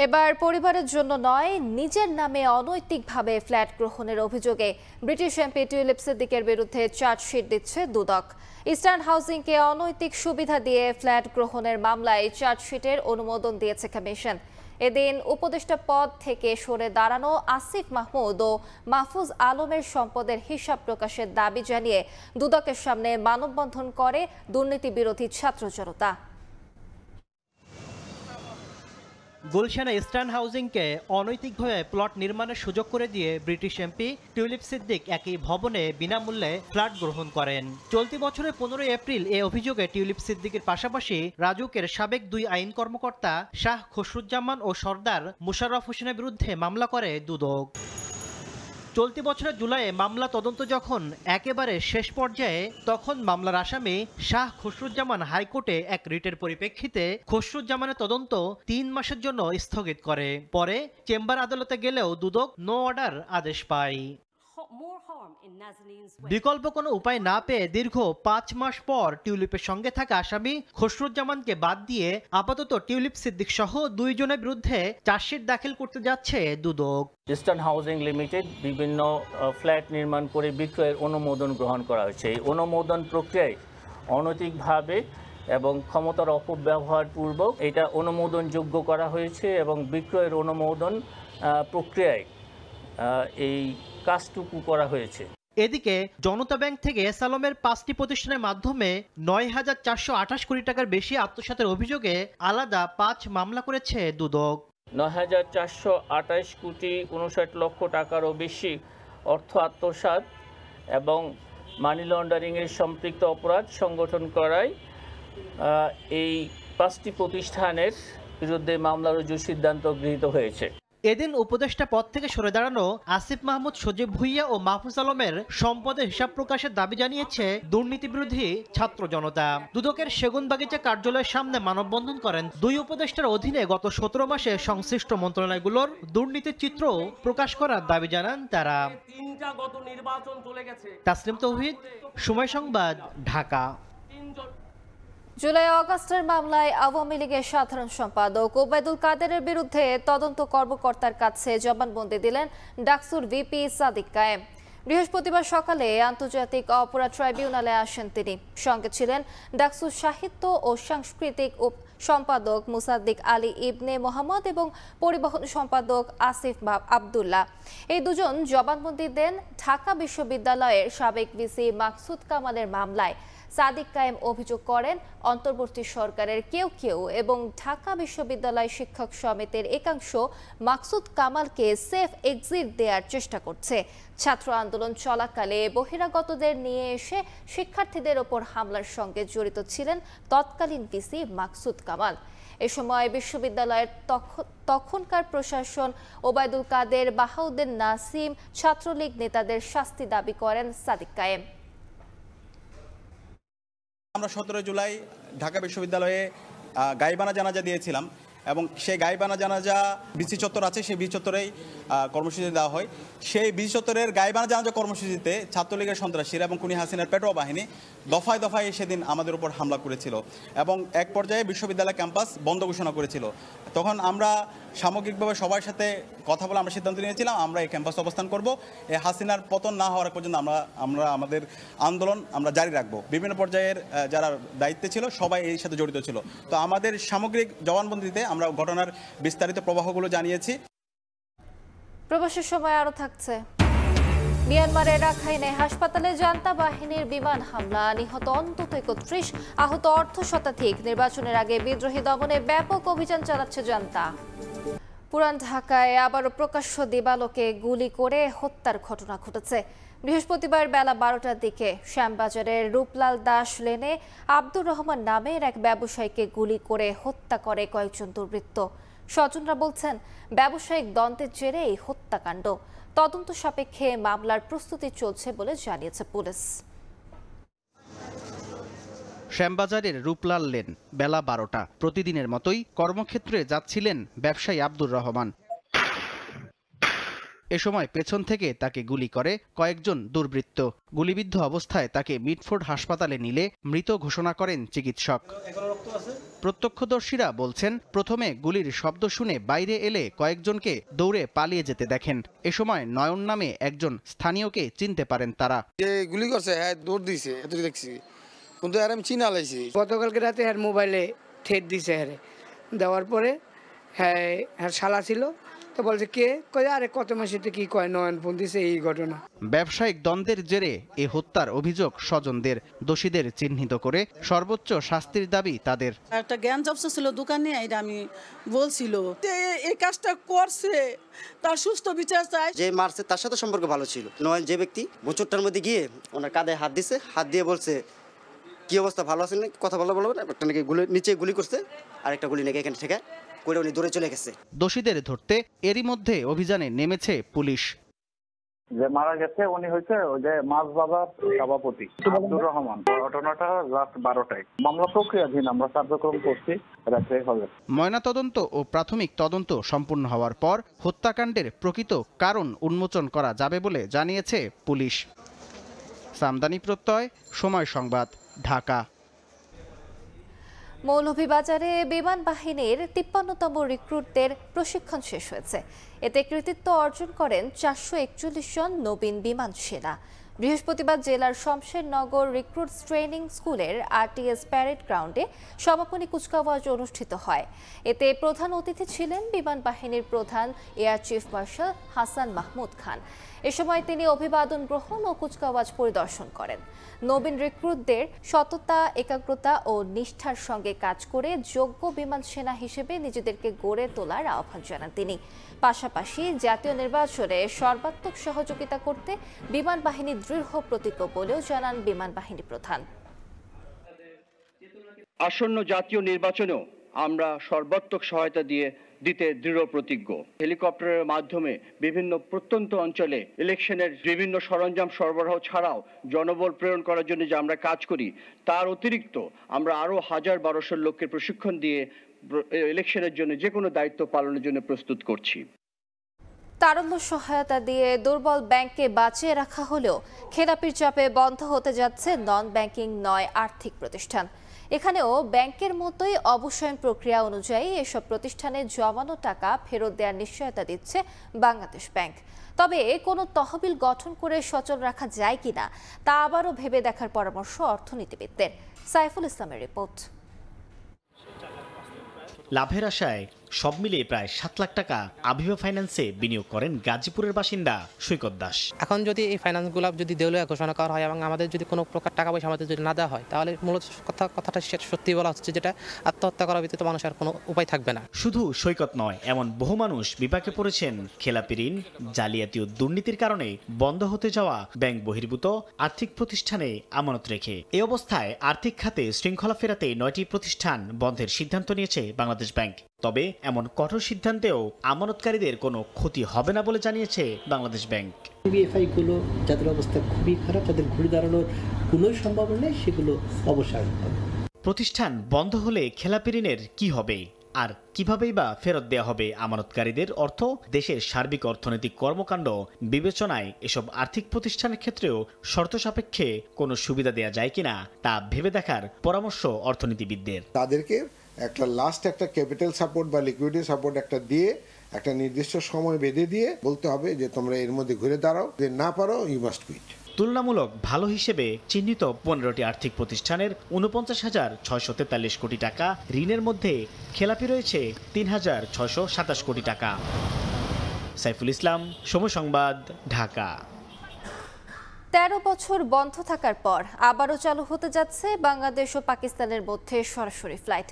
এবার পরিবারের জন্য নয়, নিজের নামে অনৈতিকভাবে ফ্ল্যাট গ্রহণের অভিযোগে ব্রিটিশ এমপি টিউলিপ সিদ্দিকের বিরুদ্ধে চার্জশিট দিচ্ছে দুদক। ইস্টার্ন হাউজিংকে অনৈতিক সুবিধা দিয়ে ফ্ল্যাট গ্রহণের মামলায় চার্জশিটের অনুমোদন দিয়েছে কমিশন। এদিন উপদেষ্টা পদ থেকে সরে দাঁড়ানো আসিফ মাহমুদ ও মাহফুজ আলমের সম্পদের হিসাব প্রকাশের দাবি জানিয়ে দুদকের সামনে মানববন্ধন করে দুর্নীতি বিরোধী ছাত্র জনতা। গুলশানে ইস্টার্ন হাউজিংকে অনৈতিকভাবে প্লট নির্মাণের সুযোগ করে দিয়ে ব্রিটিশ এমপি টিউলিপ সিদ্দিক একই ভবনে বিনামূল্যে ফ্ল্যাট গ্রহণ করেন। চলতি বছরের 15 এপ্রিল এ অভিযোগে টিউলিপ সিদ্দিকের পাশাপাশি রাজুকের সাবেক 2 আইন কর্মকর্তা শাহ খসরুজ্জামান ও সর্দার মুশাররফ হোসেনের বিরুদ্ধে মামলা করে দুদক। চলতি বছরের জুলাইয়ে মামলা তদন্ত যখন একেবারে শেষ পর্যায়ে, তখন মামলার আসামি শাহ খসরুজ্জামান হাইকোর্টে এক রিটের পরিপ্রেক্ষিতে খসরুজ্জামানের তদন্ত 3 মাসের জন্য স্থগিত করে। পরে চেম্বার আদালতে গেলেও দুদক নো অর্ডার আদেশ পায়। বিকল্প কোনো উপায় না পেয়ে দীর্ঘ 5 মাস পর টিউলিপের সঙ্গে থাকা আসামি খসরুজ্জামানকে বাদ দিয়ে আপাতত টিউলিপ সিদ্দিক সহ 2 জনের বিরুদ্ধে চার্জশিট দাখিল করতে যাচ্ছে দুদক। ইস্টার্ন হাউজিং লিমিটেড বিভিন্ন ফ্ল্যাট নির্মাণ করে বিক্রয়ের অনুমোদন গ্রহণ করা হয়েছে। এই অনুমোদন প্রক্রিয়ায় অনৈতিকভাবে এবং ক্ষমতার অপব্যবহার পূর্বক এটা অনুমোদনযোগ্য করা হয়েছে এবং বিক্রয়ের অনুমোদন প্রক্রিয়ায় এই কাজটুকু করা হয়েছে। এদিকে জনতা ব্যাংক থেকে এস আলমের 5টি প্রতিষ্ঠানের মাধ্যমে 9,428 কোটি টাকার বেশি আত্মসাতের অভিযোগে আলাদা 5 মামলা করেছে দুদক। 9,428 কোটি 59 লক্ষ টাকারও বেশি অর্থ আত্মসাৎ এবং মানি লন্ডারিংয়ের সম্পৃক্ত অপরাধ সংগঠন করায় এই 5টি প্রতিষ্ঠানের বিরুদ্ধে মামলা রুজুর সিদ্ধান্ত গৃহীত হয়েছে। এদিন উপদেষ্টা পদ থেকে সরে দাঁড়ানো আসিফ মাহমুদ, সজীব ভুইয়া ও মাহফুজ আলমের সম্পদের হিসাব প্রকাশের দাবি জানিয়েছে দুর্নীতি বিরোধী ছাত্র জনতা। দুদকের সেগুনবাগিচা কার্যালয়ের সামনে মানববন্ধন করেন দুই উপদেষ্টার অধীনে গত 17 মাসে সংশ্লিষ্ট মন্ত্রণালয়গুলোর দুর্নীতির চিত্র প্রকাশ করার দাবি জানান তারা। তাসনিম তৌহিদ, সময় সংবাদ, ঢাকা। জুলাই আগস্টের মামলায় আওয়ামী লীগের সাধারণ সম্পাদক ওবায়দুল কাদেরের বিরুদ্ধে তদন্ত কর্মকর্তার কাছে জবানবন্দি দিলেন ডাকসুর ভিপি সাদিক কায়েম। বৃহস্পতিবার সকালে আন্তর্জাতিক অপরাধ ট্রাইব্যুনালে আসেন তিনি। সঙ্গে ছিলেন ডাকসুর সাহিত্য ও সাংস্কৃতিক সম্পাদক মুসাদ্দিক আলী ইবনে মোহাম্মদ এবং পরিবহন সম্পাদক আসিফ আবদুল্লাহ। এই দুজন জবানবন্দি দেন ঢাকা বিশ্ববিদ্যালয়ের সাবেক ভিসি মাকসুদ কামালের মামলায়। সাদিক কায়েম অভিযোগ করেন, অন্তর্বর্তী সরকারের কেউ এবং ঢাকা বিশ্ববিদ্যালয় শিক্ষক সমিতির একাংশ মাকসুদ কামালকে সেফ এক্সিট দেওয়ার চেষ্টা করছে। ছাত্র আন্দোলন চলাকালে বহিরাগতদের নিয়ে এসে শিক্ষার্থীদের ওপর হামলার সঙ্গে জড়িত ছিলেন তৎকালীন ভিসি মাকসুদ কামাল। এ সময় বিশ্ববিদ্যালয়ের তখনকার প্রশাসন ওবায়দুল কাদের, বাহাউদ্দিন নাসিম, ছাত্রলীগ নেতাদের শাস্তি দাবি করেন সাদিক কায়েম। আমরা 17 জুলাই ঢাকা বিশ্ববিদ্যালয়ে গাইবানা জানাজা দিয়েছিলাম এবং সেই গাইবানা জানাজা বিসি চত্বর আছে, সেই বিসি চত্বরেই কর্মসূচি দেওয়া হয়। সেই বিসি চত্বরের গাইবানা জানাজা কর্মসূচিতে ছাত্রলীগের সন্ত্রাসীরা এবং খুনি হাসিনার পেটোয়া বাহিনী দফায় দফায় সেদিন আমাদের উপর হামলা করেছিল এবং এক পর্যায়ে বিশ্ববিদ্যালয় ক্যাম্পাস বন্ধ ঘোষণা করেছিল। তখন আমরা সামগ্রিকভাবে সবার সাথে কথা বলে আমরা সিদ্ধান্ত নিয়েছিলাম আমরা এই ক্যাম্পাসে অবস্থান করব। এই হাসিনার পতন না হওয়ার পর্যন্ত আমরা আমাদের আন্দোলন আমরা জারি রাখব। বিভিন্ন পর্যায়ের যারা দায়িত্বে ছিল সবাই এই সাথে জড়িত ছিল। তো আমাদের সামগ্রিক জবানবন্দিতে আমরা ঘটনার বিস্তারিত প্রবাহগুলো জানিয়েছি। প্রবাসের সময় আরো থাকছে। মিয়ানমারের রাখাইনে হাসপাতালে জান্তা বাহিনীর বিমান হামলা, নিহত অন্তত 31, আহত অর্ধশতাধিক। নির্বাচনের আগে বিদ্রোহী দমনে ব্যাপক অভিযান চালাচ্ছে জান্তা। পুরান ঢাকায় আবারও প্রকাশ্য দিবালোকে গুলি করে হত্যার ঘটনা ঘটেছে। বৃহস্পতিবার বেলা 12টার দিকে শ্যামবাজারের রূপলাল দাস লেনে আব্দুর রহমান নামের এক ব্যবসায়ীকে গুলি করে হত্যা করে কয়েকজন দুর্বৃত্ত। স্বজনরা বলছেন, ব্যবসায়িক দ্বন্দ্বের জেরে এই হত্যাকাণ্ড। তদন্ত সাপেক্ষে মামলার প্রস্তুতি চলছে বলে জানিয়েছে পুলিশ। শ্যামবাজারের রূপলাল লেন, বেলা 12টা। প্রতিদিনের মতোই কর্মক্ষেত্রে যাচ্ছিলেন ব্যবসায়ী আব্দুর রহমান। এ সময় পেছন থেকে তাকে গুলি করে কয়েকজন দুর্বৃত্ত। গুলিবিদ্ধ অবস্থায় তাকে মিটফোর্ড হাসপাতালে নিলে মৃত ঘোষণা করেন চিকিৎসক। প্রত্যক্ষদর্শীরা বলছেন, প্রথমে গুলির শব্দ শুনে বাইরে এলে কয়েকজনকে দৌড়ে পালিয়ে যেতে দেখেন। এ সময় নয়ন নামে একজন স্থানীয়কে চিনতে পারেন তারা। গুলি করছে, হ্যাঁ দৌড় দিছে, দেখছি কিন্তু আর আমি চিনা লাইছি। গতকালকে রাতে হ্যাঁ মোবাইলে ঠেট দিছে, হ্যাঁ দেওয়ার পরে হ্যাঁ শালা ছিল তো বলছে কে কয়, আরে কত মাসেতে কি কয়, নয়ন ফোন দিছে। এই ঘটনা ব্যবসায়িক দ্বন্দ্বের জেরে এ হত্যার অভিযোগ স্বজনদের। দোষীদের চিহ্নিত করে সর্বোচ্চ শাস্তির দাবি তাদের। একটা জ্ঞান জবসা ছিল দোকানে, এটা আমি বলছিল এই কাজটা করছে, তার সুস্থ বিচার চাই। যে মারছে তার সাথে সম্পর্ক ভালো ছিল। নয়ন যে ব্যক্তি মোচরটার মধ্যে গিয়ে ওনার কাঁধে হাত দিছে, হাত দিয়ে বলছে কি অবস্থা, ভালো আছেন, কথা বলা একটা নাকি নিচে গুলি করছে, আর একটা গুলি নাকি এখানে থেকে করে উনি দৌড়ে চলে গেছে। দোষীদের ধরতে এরই মধ্যে অভিযানে নেমেছে পুলিশ। যে মারা গেছে উনি হচ্ছে ওই যে মাছ বাজার সভাপতি আব্দুর রহমান। ঘটনাটা রাত 12টায়। মামলা প্রক্রিয়াধীন, আমরা কার্যক্রম করছি, রাখতে হবে। ময়নাতদন্ত ও প্রাথমিক তদন্ত সম্পূর্ণ হওয়ার পর হত্যাকাণ্ডের প্রকৃত কারণ উন্মোচন করা যাবে বলে জানিয়েছে পুলিশ। সামদানি প্রত্যয়, সময় সংবাদ, ঢাকা। মৌলভীবাজারে বিমান বাহিনীর 53তম রিক্রুটদের প্রশিক্ষণ শেষ হয়েছে। এতে কৃতিত্ব অর্জন করেন 441 জন নবীন বিমান সেনা। বৃহস্পতিবার জেলার শমশেরনগর রিক্রুটস ট্রেনিং স্কুলের আরটিএস প্যারেড গ্রাউন্ডে সমাপনী কুচকাওয়াজ অনুষ্ঠিত হয়। এতে প্রধান অতিথি ছিলেন বিমান বাহিনীর প্রধান air chief marshal Hasan Mahmud Khan. এ সময় তিনি অভিবাদন গ্রহণ ও কুচকাওয়াজ পরিদর্শন করেন। নবীন রিক্রুটদের সততা, একাগ্রতা ও নিষ্ঠার সঙ্গে কাজ করে যোগ্য বিমান সেনা হিসেবে নিজেদেরকে গড়ে তোলার আহ্বান জানান তিনি। পাশাপাশি জাতীয় নির্বাচনে সর্বাত্মক সহযোগিতা করতে বিমান বাহিনী দৃঢ় প্রতিজ্ঞ বলেও জানান বিমান বাহিনী প্রধান। আসন্ন জাতীয় নির্বাচনেও আমরা সর্বাত্মক সহায়তা দিতে দৃঢ় প্রতিজ্ঞ। হেলিকপ্টারের মাধ্যমে বিভিন্ন প্রত্যন্ত অঞ্চলে ইলেকশনের বিভিন্ন সরঞ্জাম সরবরাহ ছাড়াও জনবল প্রেরণ করার জন্য যে আমরা কাজ করি, তার অতিরিক্ত আমরা আরও ১,০০০-১,২০০ লোককে প্রশিক্ষণ দিয়ে ইলেকশনের জন্য যে কোনো দায়িত্ব পালনের জন্য প্রস্তুত করছি। তারল্য সহায়তা দিয়ে দুর্বল ব্যাংককে বাঁচিয়ে রাখা হলেও খেলাপির চাপে বন্ধ হতে যাচ্ছে নন ব্যাংকিং নয় আর্থিক প্রতিষ্ঠান। এখানেও ব্যাংকের মতোই অবসায়ন প্রক্রিয়া অনুযায়ী এসব প্রতিষ্ঠানে জমানো টাকা ফেরত দেওয়ার নিশ্চয়তা দিচ্ছে বাংলাদেশ ব্যাংক। তবে কোনো তহবিল গঠন করে সচল রাখা যায় কিনা তা আবারও ভেবে দেখার পরামর্শ অর্থনীতিবিদদের। সাইফুল ইসলামের রিপোর্ট। লাভের আশায় সব মিলিয়ে প্রায় ৭ লাখ টাকা আভিভা ফাইন্যান্সে বিনিয়োগ করেন গাজীপুরের বাসিন্দা সৈকত দাস। এখন যদি এই ফাইন্যান্সগুলো যদি দেউলিয়া ঘোষণা করা হয় এবং আমাদের যদি কোনো প্রকার টাকা পয়সা আমাদের যদি না দেওয়া হয়, তাহলে মূলত কথাটা সত্যি বলা হচ্ছে, যেটা আত্মহত্যা করার ভিত্তিতে মানুষের কোনো উপায় থাকবে না। শুধু সৈকত নয়, এমন বহু মানুষ বিপাকে পড়েছেন খেলাপি ঋণ, জালিয়াতি ও দুর্নীতির কারণে বন্ধ হতে যাওয়া ব্যাংক বহির্ভূত আর্থিক প্রতিষ্ঠানে আমানত রেখে। এই অবস্থায় আর্থিক খাতে শৃঙ্খলা ফেরাতে 9টি প্রতিষ্ঠান বন্ধের সিদ্ধান্ত নিয়েছে বাংলাদেশ ব্যাংক। তবে এমন কঠোর সিদ্ধান্তেও আমানতকারীদের কোনো ক্ষতি হবে না বলে জানিয়েছে বাংলাদেশ ব্যাংক। বিএফআইগুলো যাদের অবস্থা খুবই খারাপ, তাদের ঘুরে দাঁড়ানোর কোনো সম্ভাবনা নেই, সেগুলো অবসান হবে। প্রতিষ্ঠান বন্ধ হলে খেলাপি ঋণের কি হবে, আর কিভাবেই বা ফেরত দেওয়া হবে আমানতকারীদের অর্থ? দেশের সার্বিক অর্থনৈতিক কর্মকাণ্ড বিবেচনায় এসব আর্থিক প্রতিষ্ঠানের ক্ষেত্রেও শর্ত সাপেক্ষে কোনো সুবিধা দেওয়া যায় কিনা তা ভেবে দেখার পরামর্শ অর্থনীতিবিদদের। তাদেরকে একটা ক্যাপিটাল সাপোর্ট বা লিকুইডিটি সাপোর্ট একটা দিয়ে একটা নির্দিষ্ট সময় বেঁধে দিয়ে বলতে হবে যে তোমরা এর মধ্যে ঘুরে দাঁড়াও, যে না পারো ইউ মাস্ট কুইট। তুলনামূলক ভালো হিসেবে চিহ্নিত 15টি আর্থিক প্রতিষ্ঠানের ৪৯,৬৪৩ কোটি টাকা ঋণের মধ্যে খেলাপি রয়েছে ৩,৬২৭ কোটি টাকা। সাইফুল ইসলাম, সময় সংবাদ, ঢাকা। 13 বছর বন্ধ থাকার পর আবারও চালু হতে যাচ্ছে বাংলাদেশ ও পাকিস্তানের মধ্যে সরাসরি ফ্লাইট।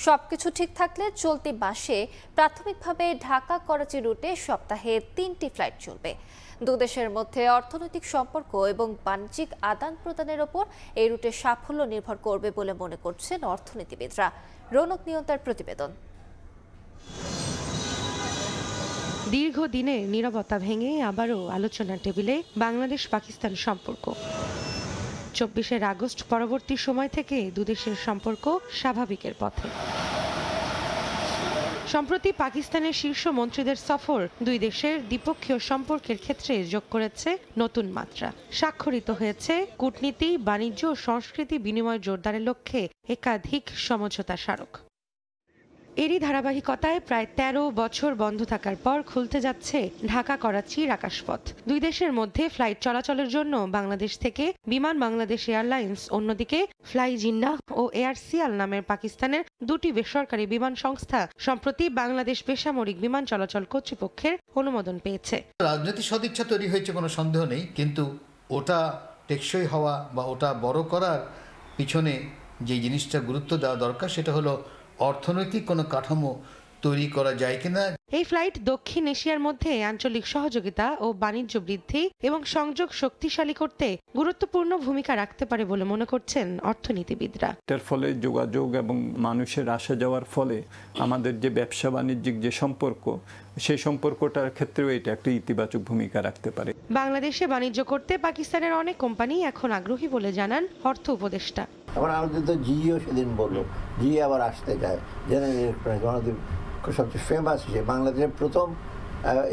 সবকিছু ঠিক থাকলে চলতি মাসে প্রাথমিকভাবে ঢাকা করাচি রুটে সপ্তাহে 3টি ফ্লাইট চলবে। দুদেশের মধ্যে অর্থনৈতিক সম্পর্ক এবং বাণিজ্যিক আদান প্রদানের ওপর এই রুটের সাফল্য নির্ভর করবে বলে মনে করছেন অর্থনীতিবিদরা। রৌনক নিয়ন্তার প্রতিবেদন। দীর্ঘদিনের নীরবতা ভেঙে আবারও আলোচনার টেবিলে বাংলাদেশ পাকিস্তান সম্পর্ক। 24 আগস্ট পরবর্তী সময় থেকে দুদেশের সম্পর্ক স্বাভাবিকের পথে। সম্প্রতি পাকিস্তানের শীর্ষ মন্ত্রীদের সফর দুই দেশের দ্বিপক্ষীয় সম্পর্কের ক্ষেত্রে যোগ করেছে নতুন মাত্রা। স্বাক্ষরিত হয়েছে কূটনীতি, বাণিজ্য ও সংস্কৃতি বিনিময় জোরদারের লক্ষ্যে একাধিক সমঝোতা স্মারক। এরই ধারাবাহিকতায় প্রায় 13 বছর বন্ধ থাকার পর খুলতে যাচ্ছে ঢাকা করাচির আকাশপথ। দুই দেশের মধ্যে ফ্লাইট চলাচলের জন্য বাংলাদেশ থেকে বিমান বাংলাদেশ এয়ারলাইন্স, অন্যদিকে ফ্লাই জিন্নাহ ও এয়ার সিয়াল নামের পাকিস্তানের 2টি বেসরকারি বিমান সংস্থা সম্প্রতি বাংলাদেশ বেসামরিক বিমান চলাচল কর্তৃপক্ষের অনুমোদন পেয়েছে। রাজনৈতিক সদিচ্ছা তৈরি হয়েছে, কোনো সন্দেহ নেই, কিন্তু ওটা টেকসই হওয়া বা ওটা বড় করার পিছনে যে জিনিসটা গুরুত্ব দেওয়া দরকার সেটা হলো অর্থনৈতিক কোনো কাঠামো তৈরি করা যায় কিনা। এই ফ্লাইট দক্ষিণ এশিয়ার মধ্যে আঞ্চলিক সহযোগিতা ও বাণিজ্য বৃদ্ধি এবং সংযোগ শক্তিশালী করতে গুরুত্বপূর্ণ ভূমিকা রাখতে পারে বলে মনে করছেন অর্থনীতিবিদরা। এর ফলে যোগাযোগ এবং মানুষের আসা যাওয়ার ফলে আমাদের যে ব্যবসা বাণিজ্যিক যে সম্পর্ক, সেই সম্পর্কটার ক্ষেত্রেও এটা একটা ইতিবাচক ভূমিকা রাখতে পারে। বাংলাদেশে বাণিজ্য করতে পাকিস্তানের অনেক কোম্পানি এখন আগ্রহী বলে জানান অর্থ উপদেষ্টা। এখন আমাদের তো জিও সেদিন বললো, জিও আবার আসতে চায়। জেনারেল ইলেকট্রনিক্স সবচেয়ে ফেমাস, সে বাংলাদেশের প্রথম,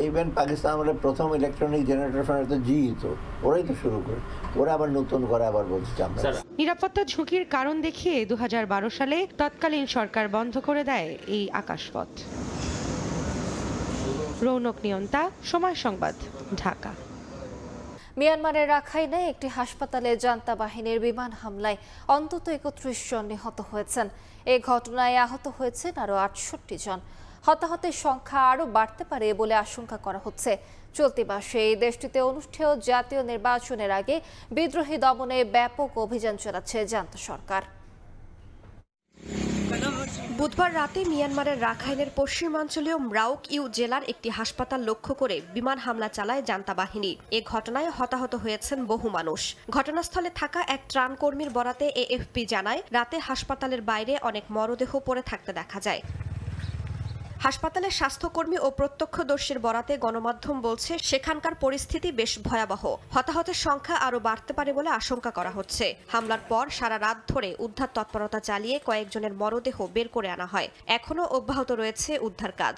ইভেন পাকিস্তান আমাদের প্রথম ইলেকট্রনিক জেনারেটর ফার্ম তো জিই, তো ওরাই তো শুরু করে, ওরা আবার নতুন করে আবার বলছে। নিরাপত্তা ঝুঁকির কারণ দেখিয়ে 2012 সালে তৎকালীন সরকার বন্ধ করে দেয় এই আকাশপথ। রৌনক নিয়ন্তা, সময় সংবাদ, ঢাকা। মিয়ানমারের রাখাইনে একটি হাসপাতালে জান্তা বাহিনীর বিমান হামলায় অন্তত 31 জন নিহত হয়েছেন। এই ঘটনায় আহত হয়েছেন আরও 68 জন। হতাহতের সংখ্যা আরও বাড়তে পারে বলে আশঙ্কা করা হচ্ছে। চলতি মাসে এই দেশটিতে অনুষ্ঠেয় জাতীয় নির্বাচনের আগে বিদ্রোহী দমনে ব্যাপক অভিযান চালাচ্ছে জান্তা সরকার। বুধবার রাতে মিয়ানমারের রাখাইনের পশ্চিমাঞ্চলীয় মরাওক ইউ জেলার একটি হাসপাতাল লক্ষ্য করে বিমান হামলা চালায় জান্তা বাহিনী। এ ঘটনায় হতাহত হয়েছেন বহু মানুষ। ঘটনাস্থলে থাকা এক ত্রাণকর্মীর বরাতে এএফপি জানায়, রাতে হাসপাতালের বাইরে অনেক মরদেহ পড়ে থাকতে দেখা যায়। হাসপাতালের স্বাস্থ্যকর্মী ও প্রত্যক্ষদর্শীর বরাতে গণমাধ্যম বলছে, সেখানকার পরিস্থিতি বেশ ভয়াবহ। হতাহতের সংখ্যা আরও বাড়তে পারে বলে আশঙ্কা করা হচ্ছে। হামলার পর সারা রাত ধরে উদ্ধার তৎপরতা চালিয়ে কয়েকজনের মরদেহ বের করে আনা হয়। এখনও অব্যাহত রয়েছে উদ্ধার কাজ।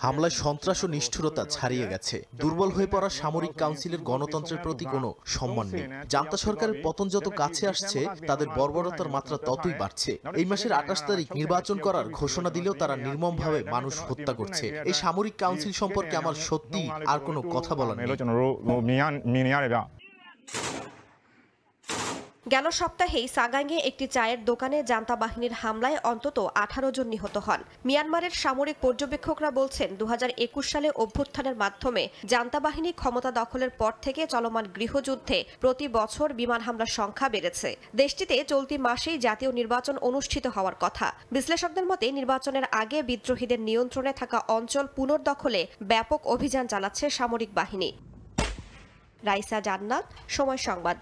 হামলায় সন্ত্রাস ও নিষ্ঠুরতা ছাড়িয়ে গেছে। দুর্বল হয়ে পড়া সামরিক কাউন্সিলের গণতন্ত্রের প্রতি কোনো সম্মান নেই। জান্তা সরকারের পতন যত কাছে আসছে, তাদের বর্বরতার মাত্রা ততই বাড়ছে। এই মাসের 28 তারিখ নির্বাচন করার ঘোষণা দিলেও তারা নির্মমভাবে মানুষ হত্যা করছে। এই সামরিক কাউন্সিল সম্পর্কে আমার সত্যি আর কোনো কথা বলার নেই। গেল সপ্তাহেই সাগাইয়ে একটি চায়ের দোকানে জান্তা বাহিনীর হামলায় অন্তত 18 জন নিহত হন। মিয়ানমারের সামরিক পর্যবেক্ষকরা বলছেন, 2021 সালে অভ্যুত্থানের মাধ্যমে জান্তা বাহিনী ক্ষমতা দখলের পর থেকে চলমান গৃহযুদ্ধে প্রতি বছর বিমান হামলার সংখ্যা বেড়েছে। দেশটিতে চলতি মাসেই জাতীয় নির্বাচন অনুষ্ঠিত হওয়ার কথা। বিশ্লেষকদের মতে, নির্বাচনের আগে বিদ্রোহীদের নিয়ন্ত্রণে থাকা অঞ্চল পুনর্দখলে ব্যাপক অভিযান চালাচ্ছে সামরিক বাহিনী। রাইসা জান্নাত, সময় সংবাদ।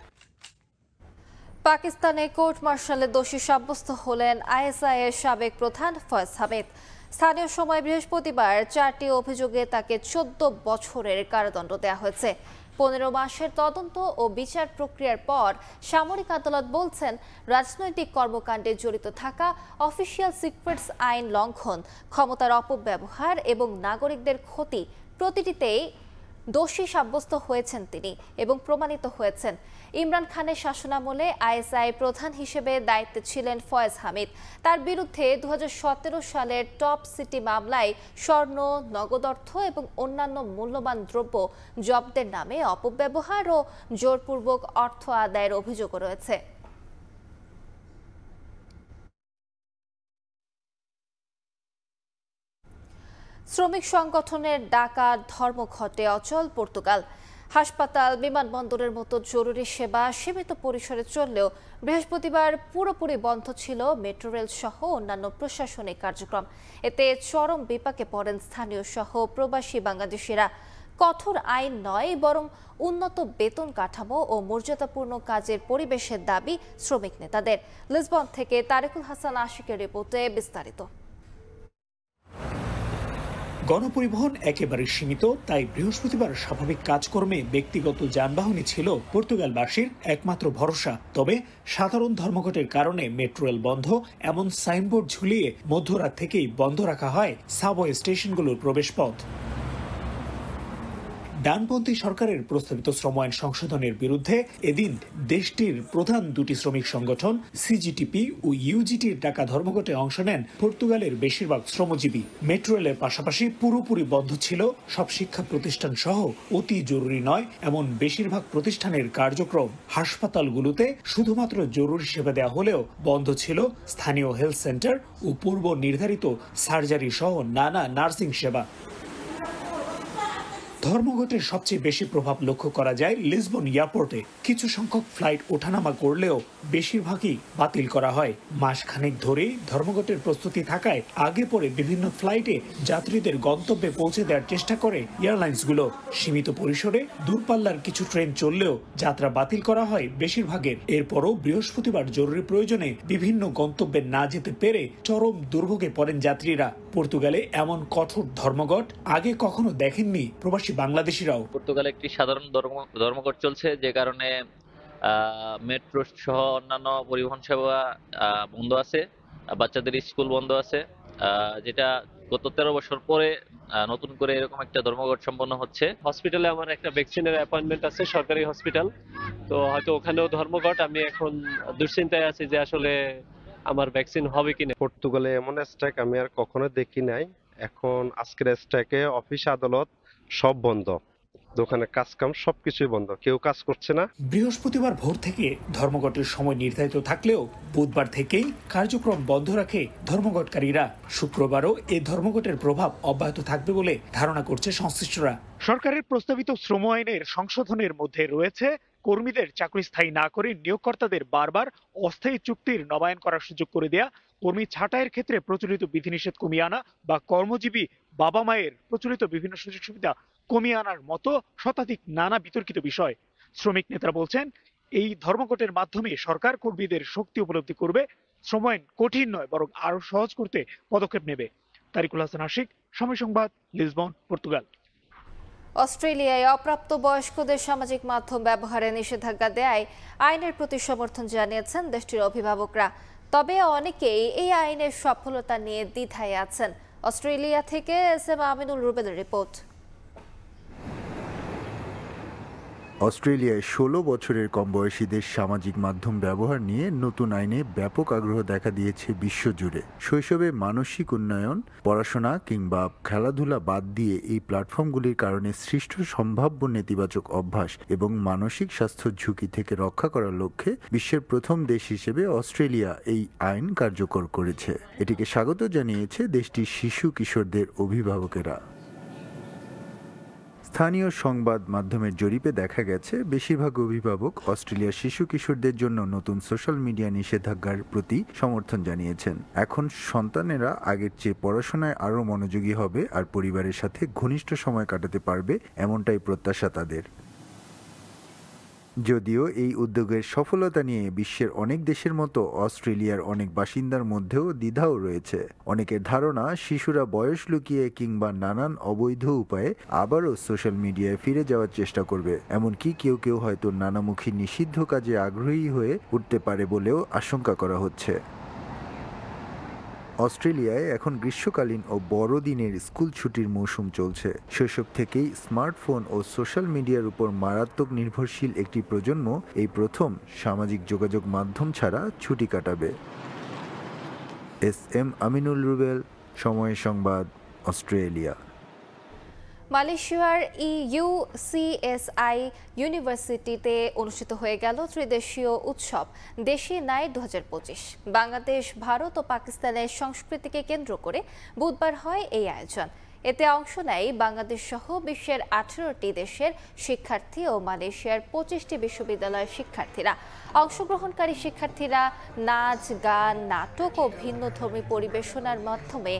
পাকিস্তানে কোর্ট মার্শালে দোষী সাব্যস্ত হলেন আইএসআইয়ের সাবেক প্রধান ফয়েজ হামিদ। স্থানীয় সময় বৃহস্পতিবার 4টি অভিযোগে তাকে 14 বছরের কারাদণ্ড দেওয়া হয়েছে। 15 মাসের তদন্ত ও বিচার প্রক্রিয়ার পর সামরিক আদালত বলছেন, রাজনৈতিক কর্মকাণ্ডে জড়িত থাকা, অফিসিয়াল সিক্রেটস আইন লঙ্ঘন, ক্ষমতার অপব্যবহার এবং নাগরিকদের ক্ষতি, প্রতিটিতেই দোষী সাব্যস্ত হয়েছেন তিনি এবং প্রমাণিত হয়েছেন। ইমরান খানের শাসনামলে আইএসআই প্রধান হিসেবে দায়িত্বে ছিলেন ফয়েজ হামিদ। তার বিরুদ্ধে 2017 সালের টপ সিটি মামলায় স্বর্ণ, নগদ অর্থ এবং অন্যান্য মূল্যবান দ্রব্য জব্দের নামে অপব্যবহার ও জোরপূর্বক অর্থ আদায়ের অভিযোগও রয়েছে। শ্রমিক সংগঠনের ডাকা ধর্মঘটে অচল পর্তুগাল। হাসপাতাল, বিমানবন্দরের মতো জরুরি সেবা সীমিত পরিসরে চললেও বৃহস্পতিবার পুরোপুরি বন্ধ ছিল মেট্রো রেল সহ অন্যান্য প্রশাসনিক কার্যক্রম। এতে চরম বিপাকে পড়েন স্থানীয় সহ প্রবাসী বাংলাদেশিরা। কঠোর আইন নয়, বরং উন্নত বেতন কাঠামো ও মর্যাদাপূর্ণ কাজের পরিবেশের দাবি শ্রমিক নেতাদের। লিসবন থেকে তারেকুল হাসান আশিকের রিপোর্টে বিস্তারিত। গণপরিবহন একেবারে সীমিত, তাই বৃহস্পতিবার স্বাভাবিক কাজকর্মে ব্যক্তিগত যানবাহনই ছিল পর্তুগালবাসীর একমাত্র ভরসা। তবে সাধারণ ধর্মঘটের কারণে মেট্রো রেল বন্ধ এমন সাইনবোর্ড ঝুলিয়ে মধ্যরাত থেকেই বন্ধ রাখা হয় সাবওয়ে স্টেশনগুলোর প্রবেশপথ। ডানপন্থী সরকারের প্রস্তাবিত শ্রম আইন সংশোধনের বিরুদ্ধে এদিন দেশটির প্রধান দুটি শ্রমিক সংগঠন সিজিটিপি ও ইউজিটির ডাকা ধর্মঘটে অংশ নেন পর্তুগালের বেশিরভাগ শ্রমজীবী। মেট্রো রেলের পাশাপাশি পুরোপুরি বন্ধ ছিল সব শিক্ষা প্রতিষ্ঠান সহ অতি জরুরি নয় এমন বেশিরভাগ প্রতিষ্ঠানের কার্যক্রম। হাসপাতালগুলোতে শুধুমাত্র জরুরি সেবা দেওয়া হলেও বন্ধ ছিল স্থানীয় হেলথ সেন্টার ও পূর্ব নির্ধারিত সার্জারি সহ নানা নার্সিং সেবা। ধর্মঘটের সবচেয়ে বেশি প্রভাব লক্ষ্য করা যায় লিসবন এয়ারপোর্টে। কিছু সংখ্যক ফ্লাইট ওঠানামা করলেও বেশিরভাগই বাতিল করা হয়। মাসখানেক ধরেই ধর্মঘটের প্রস্তুতি থাকায় আগে পরে বিভিন্ন ফ্লাইটে যাত্রীদের গন্তব্যে পৌঁছে দেওয়ার চেষ্টা করে এয়ারলাইন্সগুলো। সীমিত পরিসরে দূরপাল্লার কিছু ট্রেন চললেও যাত্রা বাতিল করা হয় বেশিরভাগের। এরপরও বৃহস্পতিবার জরুরি প্রয়োজনে বিভিন্ন গন্তব্যে না যেতে পেরে চরম দুর্ভোগে পড়েন যাত্রীরা। পর্তুগালে এমন কঠোর ধর্মঘট আগে কখনো দেখেননি প্রবাসী বাংলাদেশিরাও। পর্তুগালে একটি সাধারণ ধর্মঘট চলছে, যে কারণে মেট্রো সহ অন্যান্য পরিবহন সেবা বন্ধ আছে, বাচ্চাদের স্কুল বন্ধ আছে, যেটা গত 13 বছর পরে নতুন করে এরকম একটা ধর্মঘট সম্পন্ন হচ্ছে। হসপিটালে আমার একটা ভ্যাকসিনের অ্যাপয়েন্টমেন্ট আছে, সরকারি হসপিটাল, তো হয়তো ওখানেও ধর্মঘট। আমি এখন দুশ্চিন্তায় আছি যে আসলে আমার ভ্যাকসিন হবে কিনা। পর্তুগালে এমন স্ট্রাইক আমি আর কখনো দেখি নাই। এখন আজকের স্ট্রাইকে অফিস আদালত সব বন্ধ, দোকানের কাজকাম সবকিছুই বন্ধ, কেউ কাজ করছে না। বৃহস্পতিবার ভোর থেকে ধর্মঘটের সময় নির্ধারিত থাকলেও বুধবার থেকেই কার্যক্রম বন্ধ রাখে ধর্মঘটকারীরা। শুক্রবারও এই ধর্মঘটের প্রভাব অব্যাহত থাকবে বলে ধারণা করছে সংশ্লিষ্টরা। সরকারের প্রস্তাবিত শ্রম আইনের সংশোধনের মধ্যে রয়েছে কর্মীদের চাকরি স্থায়ী না করে নিয়োগকর্তাদের বারবার অস্থায়ী চুক্তির নবায়ন করার সুযোগ করে দেয়া, কর্মী ছাঁটাইয়ের ক্ষেত্রে প্রচলিত বিধিনিষেধ কমিয়ে আনা বা কর্মজীবী বাবা মায়ের প্রচলিত বিভিন্ন সুযোগ সুবিধা কমিয়ে আনার মতো শতাধিক নানা বিতর্কিত বিষয়। শ্রমিক নেতারা বলছেন, এই ধর্মঘটের মাধ্যমে সরকার কর্মীদের শক্তি উপলব্ধি করবে, সময় কঠিন নয় বরং আরো সহজ করতে পদক্ষেপ নেবে। তারিকুল হাসান আশিক, সময় সংবাদ, লিসবন, পর্তুগাল। অস্ট্রেলিয়ায় অপ্রাপ্ত বয়স্কদের সামাজিক মাধ্যম ব্যবহারে নিষেধাজ্ঞা দেয় আইনের প্রতি সমর্থন জানিয়েছেন দেশটির অভিভাবকরা। তবে অনেকেই এই আইনের সফলতা নিয়ে দ্বিধায় আছেন। অস্ট্রেলিয়া থেকে SM আমিনুল রুবেলের রিপোর্ট। অস্ট্রেলিয়ায় 16 বছরের কম বয়সীদের সামাজিক মাধ্যম ব্যবহার নিয়ে নতুন আইনে ব্যাপক আগ্রহ দেখা দিয়েছে বিশ্বজুড়ে। শৈশবে মানসিক উন্নয়ন, পড়াশোনা কিংবা খেলাধুলা বাদ দিয়ে এই প্ল্যাটফর্মগুলির কারণে সৃষ্ট সম্ভাব্য নেতিবাচক অভ্যাস এবং মানসিক স্বাস্থ্য ঝুঁকি থেকে রক্ষা করার লক্ষ্যে বিশ্বের প্রথম দেশ হিসেবে অস্ট্রেলিয়া এই আইন কার্যকর করেছে। এটিকে স্বাগত জানিয়েছে দেশটির শিশু কিশোরদের অভিভাবকেরা। স্থানীয় সংবাদ মাধ্যমের জরিপে দেখা গেছে, বেশিরভাগ অভিভাবক অস্ট্রেলিয়ার শিশু কিশোরদের জন্য নতুন সোশ্যাল মিডিয়া নিষেধাজ্ঞার প্রতি সমর্থন জানিয়েছেন। এখন সন্তানেরা আগের চেয়ে পড়াশোনায় আরও মনোযোগী হবে আর পরিবারের সাথে ঘনিষ্ঠ সময় কাটাতে পারবে, এমনটাই প্রত্যাশা তাদের। যদিও এই উদ্যোগের সফলতা নিয়ে বিশ্বের অনেক দেশের মতো অস্ট্রেলিয়ার অনেক বাসিন্দার মধ্যেও দ্বিধাও রয়েছে। অনেকের ধারণা, শিশুরা বয়স লুকিয়ে কিংবা নানান অবৈধ উপায়ে আবারও সোশ্যাল মিডিয়ায় ফিরে যাওয়ার চেষ্টা করবে। এমনকি কেউ কেউ হয়তো নানামুখী নিষিদ্ধ কাজে আগ্রহী হয়ে উঠতে পারে বলেও আশঙ্কা করা হচ্ছে। অস্ট্রেলিয়ায় এখন গ্রীষ্মকালীন ও বড়দিনের স্কুল ছুটির মৌসুম চলছে। শৈশব থেকেই স্মার্টফোন ও সোশ্যাল মিডিয়ার উপর মারাত্মক নির্ভরশীল একটি প্রজন্ম এই প্রথম সামাজিক যোগাযোগ মাধ্যম ছাড়া ছুটি কাটাবে। SM আমিনুল রুবেল, সময় সংবাদ, অস্ট্রেলিয়া। মালয়েশিয়ার UCSI ইউনিভার্সিটিতে অনুষ্ঠিত হয়ে গেল ত্রিদেশীয় উৎসব দেশি নাইট 2025। বাংলাদেশ, ভারত ও পাকিস্তানের সংস্কৃতিকে কেন্দ্র করে বুধবার হয় এই আয়োজন। এতে অংশ নেয় বাংলাদেশ সহ বিশ্বের 18টি দেশের শিক্ষার্থী ও মালয়েশিয়ার 25টি বিশ্ববিদ্যালয়ের শিক্ষার্থীরা। অংশগ্রহণকারী শিক্ষার্থীরা নাচ, গান, নাটক ও ভিন্নধর্মী পরিবেশনার মাধ্যমে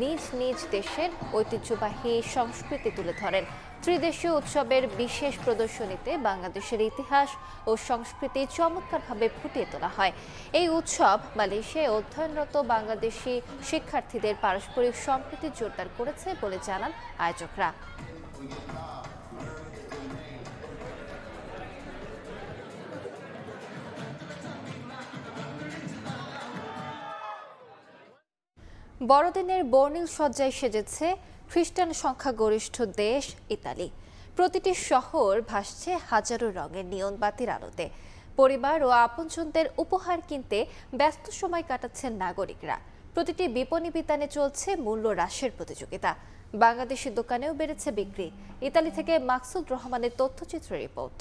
নিজ নিজ দেশের ঐতিহ্যবাহী সংস্কৃতি তুলে ধরেন। ত্রিদেশীয় উৎসবের বিশেষ প্রদর্শনীতে বাংলাদেশের ইতিহাস ও সংস্কৃতি চমৎকারভাবে ফুটিয়ে তোলা হয়। এই উৎসব মালয়েশিয়ায় অধ্যয়নরত বাংলাদেশি শিক্ষার্থীদের পারস্পরিক সম্প্রীতি জোরদার করেছে বলে জানান আয়োজকরা। বড়দিনের বর্ণিল সজ্জায় সেজেছে খ্রিস্টান সংখ্যাগরিষ্ঠ দেশ ইতালি। প্রতিটি শহর ভাসছে হাজারো রঙের নিয়ন বাতির আলোতে। পরিবার ও আপনজনদের উপহার কিনতে ব্যস্ত সময় কাটাচ্ছেন নাগরিকরা। প্রতিটি বিপণী বিতানে চলছে মূল্য হ্রাসের প্রতিযোগিতা। বাংলাদেশি দোকানেও বেড়েছে বিক্রি। ইতালি থেকে মাকসুদ রহমানের তথ্যচিত্র রিপোর্ট।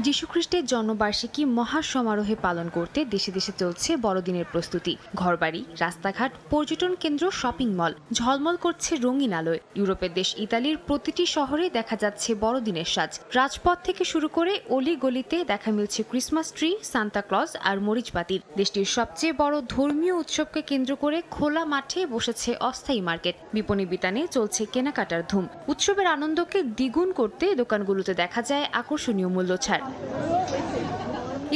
যীশুখ্রিস্টের জন্মবার্ষিকী মহা সমারোহে পালন করতে দেশে দেশে চলছে বড়দিনের প্রস্তুতি। ঘরবাড়ি, রাস্তাঘাট, পর্যটন কেন্দ্র, শপিং মল ঝলমল করছে রঙিন আলোয়। ইউরোপের দেশ ইতালির প্রতিটি শহরে দেখা যাচ্ছে বড়দিনের সাজ। রাজপথ থেকে শুরু করে অলি গলিতে দেখা মিলছে ক্রিসমাস ট্রি, সান্তা ক্লজ আর মরিচবাতির। দেশটির সবচেয়ে বড় ধর্মীয় উৎসবকে কেন্দ্র করে খোলা মাঠে বসেছে অস্থায়ী মার্কেট। বিপণী বিতানে চলছে কেনাকাটার ধুম। উৎসবের আনন্দকে দ্বিগুণ করতে দোকানগুলোতে দেখা যায় আকর্ষণীয় মূল্য ছাড়।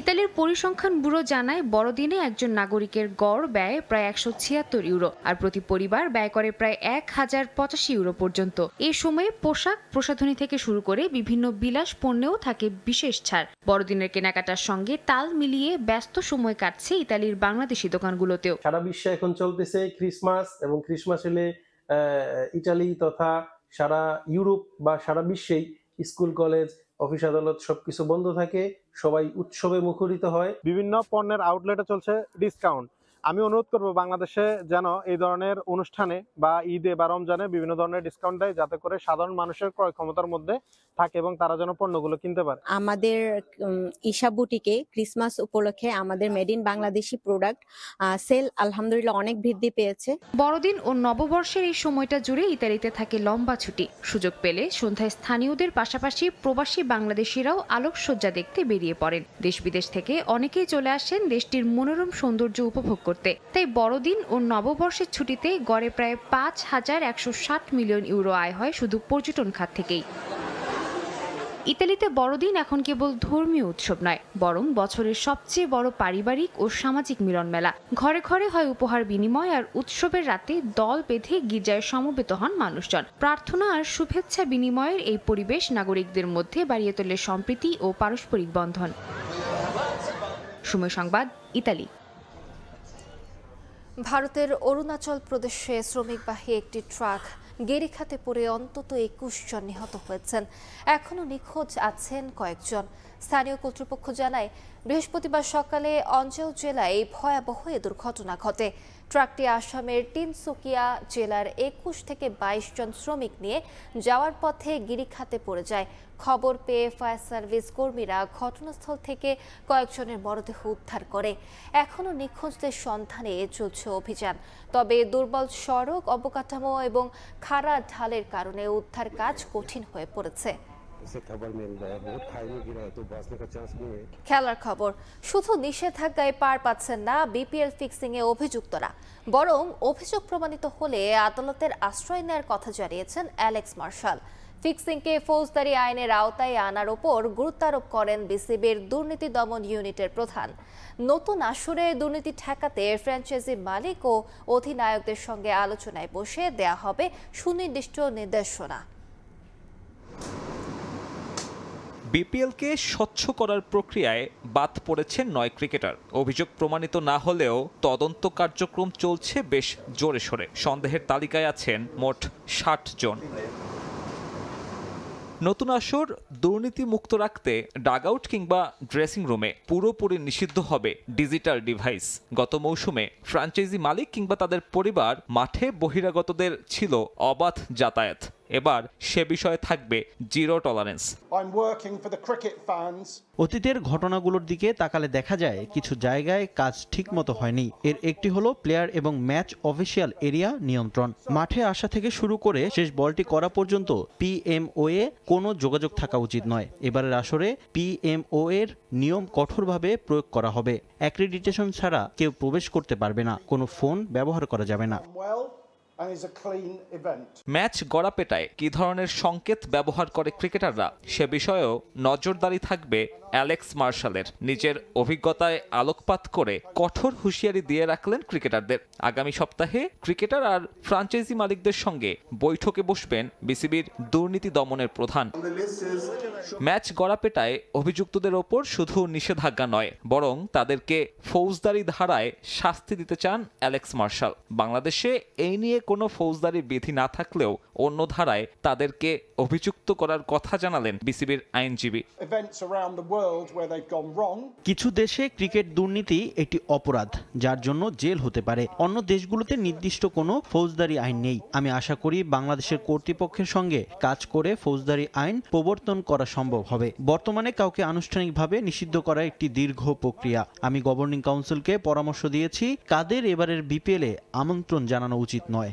ইতালির পরিসংখ্যান ব্যুরো জানায়, বড়দিনে একজন নাগরিকের গড় ব্যয় প্রায় 176 ইউরো, আর প্রতি পরিবার ব্যয় করে প্রায় 1085 ইউরো পর্যন্ত। এই সময়ে পোশাক, প্রসাধনী থেকে শুরু করে বিভিন্ন বিলাস পণ্যেও থাকে বিশেষ ছাড়। বড়দিনের কেনাকাটার সঙ্গে তাল মিলিয়ে ব্যস্ত সময় কাটছে ইতালির বাংলাদেশি দোকানগুলোতেও। সারা বিশ্বে এখন চলতেছে ক্রিসমাস, এবং ক্রিসমাস হলে ইতালি তথা সারা ইউরোপ বা সারা বিশ্বেই স্কুল, কলেজ, অফিস, আদালত সবকিছু বন্ধ থাকে, সবাই উৎসবে মুখরিত হয়। বিভিন্ন পণ্যের আউটলেটে চলছে ডিসকাউন্ট, আমি অনুরোধ করব বাংলাদেশে যেন এই ধরনের অনুষ্ঠানে বা ঈদে বা রমজানে বিভিন্ন ধরনের ডিসকাউন্ট দেয়, যাতে করে সাধারণ মানুষের ক্রয় ক্ষমতার মধ্যে থাকে এবং তারা যেন পণ্যগুলো কিনতে পারে। আমাদের ঈশা বুটিকে ক্রিসমাস উপলক্ষে আমাদের made in Bangladeshi product sale আলহামদুলিল্লাহ অনেক বৃদ্ধি পেয়েছে। বড়দিন ও নববর্ষের এই সময়টা জুড়ে ইতালিতে থাকে লম্বা ছুটি। সুযোগ পেলে সন্ধ্যায় স্থানীয়দের পাশাপাশি প্রবাসী বাংলাদেশিরাও আলোকসজ্জা দেখতে বেরিয়ে পড়েন। দেশ বিদেশ থেকে অনেকেই চলে আসেন দেশটির মনোরম সৌন্দর্য উপভোগ করতে। তাই বড়দিন ও নববর্ষের ছুটিতে গড়ে প্রায় 5,160 মিলিয়ন ইউরো আয় হয় শুধু পর্যটন খাত থেকেই। ইতালিতে বড়দিন এখন কেবল ধর্মীয় উৎসব নয়, বরং বছরের সবচেয়ে বড় পারিবারিক ও সামাজিক মিলন মেলা। ঘরে ঘরে হয় উপহার বিনিময়, আর উৎসবের রাতে দল বেঁধে গির্জায় সমবেত হন মানুষজন। প্রার্থনা আর শুভেচ্ছা বিনিময়ের এই পরিবেশ নাগরিকদের মধ্যে বাড়িয়ে তোলে সম্প্রীতি ও পারস্পরিক বন্ধন। সময় সংবাদ, ইতালি। ভারতের অরুণাচল প্রদেশে শ্রমিকবাহী একটি ট্রাক গেরিখাতে পড়ে অন্তত 21 জন নিহত হয়েছেন। এখনও নিখোঁজ আছেন কয়েকজন। স্থানীয় কর্তৃপক্ষ জানায়, বৃহস্পতিবার সকালে অঞ্জল জেলায় ভয়াবহ এ দুর্ঘটনা ঘটে। ট্রাকটি আসামের তিনসুকিয়া জেলার 21 থেকে 22 জন শ্রমিক নিয়ে যাওয়ার পথে গিরিখাতে পড়ে যায়। খবর পেয়ে ফায়ার সার্ভিস কর্মীরা ঘটনাস্থল থেকে কয়েকজনের মরদেহ উদ্ধার করে। এখনও নিখোঁজদের সন্ধানে চলছে অভিযান। তবে দুর্বল সড়ক অবকাঠামো এবং খাড়া ঢালের কারণে উদ্ধার কাজ কঠিন হয়ে পড়েছে। খেলার খবর, শুধু নিষেধাজ্ঞায় পার পাচ্ছেন না বিপিএল ফিক্সিং এ অভিযুক্তরা, বরং অভিযোগ প্রমাণিত হলে আদালতের আশ্রয় নেওয়ার কথা জানিয়েছেন অ্যালেক্স মার্শাল। ফিক্সিংকে ফৌজদারি আইনের আওতায় আনার ওপর গুরুত্ব আরোপ করেন বিসিবির দুর্নীতি দমন ইউনিটের প্রধান। নতুন আসরে দুর্নীতি ঠেকাতে ফ্র্যাঞ্চাইজি মালিক ও অধিনায়কদের সঙ্গে আলোচনায় বসে দেয়া হবে সুনির্দিষ্ট নির্দেশনা। বিপিএলকে স্বচ্ছ করার প্রক্রিয়ায় বাদ পড়েছেন 9 ক্রিকেটার। অভিযোগ প্রমাণিত না হলেও তদন্ত কার্যক্রম চলছে বেশ জোরে সোরে। সন্দেহের তালিকায় আছেন মোট 60 জন। নতুন আসর দুর্নীতি মুক্ত রাখতে ডাগআউট কিংবা ড্রেসিং রুমে পুরোপুরি নিষিদ্ধ হবে ডিজিটাল ডিভাইস। গত মৌসুমে ফ্র্যাঞ্চাইজি মালিক কিংবা তাদের পরিবার মাঠে বহিরাগতদের ছিল অবাধ যাতায়াত। এবার সে বিষয়ে থাকবে জিরো টলারেন্স। অতীতের ঘটনাগুলোর দিকে তাকালে দেখা যায় কিছু জায়গায় কাজ ঠিকমতো হয়নি। এর একটি হলো প্লেয়ার এবং ম্যাচ অফিসিয়াল এরিয়া নিয়ন্ত্রণ। মাঠে আসা থেকে শুরু করে শেষ বলটি করা পর্যন্ত পিএমওএ কোনো যোগাযোগ থাকা উচিত নয়। এবারের আসরে পিএমও এর নিয়ম কঠোরভাবে প্রয়োগ করা হবে। অ্যাক্রিডিটেশন ছাড়া কেউ প্রবেশ করতে পারবে না, কোনো ফোন ব্যবহার করা যাবে না। ম্যাচ গড়াপেটায় কি ধরনের সংকেত ব্যবহার করে ক্রিকেটাররা সে বিষয়েও নজরদারি থাকবে অ্যালেক্স মার্শালের। নিজের অভিজ্ঞতায় আলোকপাত করে কঠোর হুঁশিয়ারি দিয়ে রাখলেন ক্রিকেটারদের। আগামী সপ্তাহে ক্রিকেটার আর ফ্র্যাঞ্চাইজি মালিকদের সঙ্গে বৈঠকে বসবেন বিসিবির দুর্নীতি দমনের প্রধান। ম্যাচ গড়াপেটায় অভিযুক্তদের ওপর শুধু নিষেধাজ্ঞা নয়, বরং তাদেরকে ফৌজদারি ধারায় শাস্তি দিতে চান অ্যালেক্স মার্শাল। বাংলাদেশে এই নিয়ে কোনো ফৌজদারি বিধি না থাকলেও অন্য ধারায় তাদেরকে অভিযুক্ত করার কথা জানালেন বিসিবির আইনজীবী। কিছু দেশে ক্রিকেট দুর্নীতি একটি অপরাধ, যার জন্য জেল হতে পারে। অন্য দেশগুলোতে নির্দিষ্ট কোনো ফৌজদারি আইন নেই। আমি আশা করি বাংলাদেশের কর্তৃপক্ষের সঙ্গে কাজ করে ফৌজদারি আইন প্রবর্তন করা সম্ভব হবে। বর্তমানে কাউকে আনুষ্ঠানিকভাবে নিষিদ্ধ করা একটি দীর্ঘ প্রক্রিয়া। আমি গভর্নিং কাউন্সিলকে পরামর্শ দিয়েছি কাদের এবারের বিপিএল এ আমন্ত্রণ জানানো উচিত নয়।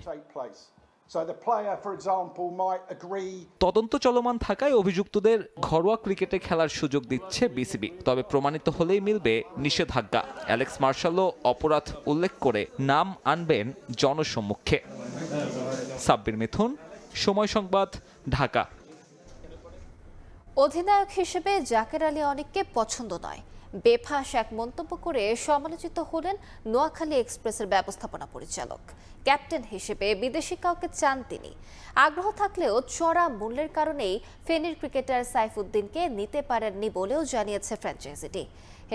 তদন্ত চলমান থাকায় অভিযুক্তদের ঘরোয়া ক্রিকেটে খেলার সুযোগ দিচ্ছে বিসিবি। তবে প্রমাণিত হলেই মিলবে নিষেধাজ্ঞা। অ্যালেক্স মার্শালও অপরাধ উল্লেখ করে নাম আনবেন জনসম্মুখে। সাব্বির মিথুন, সময় সংবাদ, ঢাকা। অধিনায়ক হিসেবে জাকের আলী অনেককে পছন্দ নয়, বেফাঁস এক মন্তব্য করে সমালোচিত হলেন নোয়াখালী এক্সপ্রেসের ব্যবস্থাপনা পরিচালক। ক্যাপ্টেন হিসেবে বিদেশি কাউকে চান তিনি। আগ্রহ থাকলেও চড়া মূল্যের কারণেই ফেনীর ক্রিকেটার সাইফুদ্দিনকে নিতে পারেননি বলেও জানিয়েছে ফ্র্যাঞ্চাইজিটি।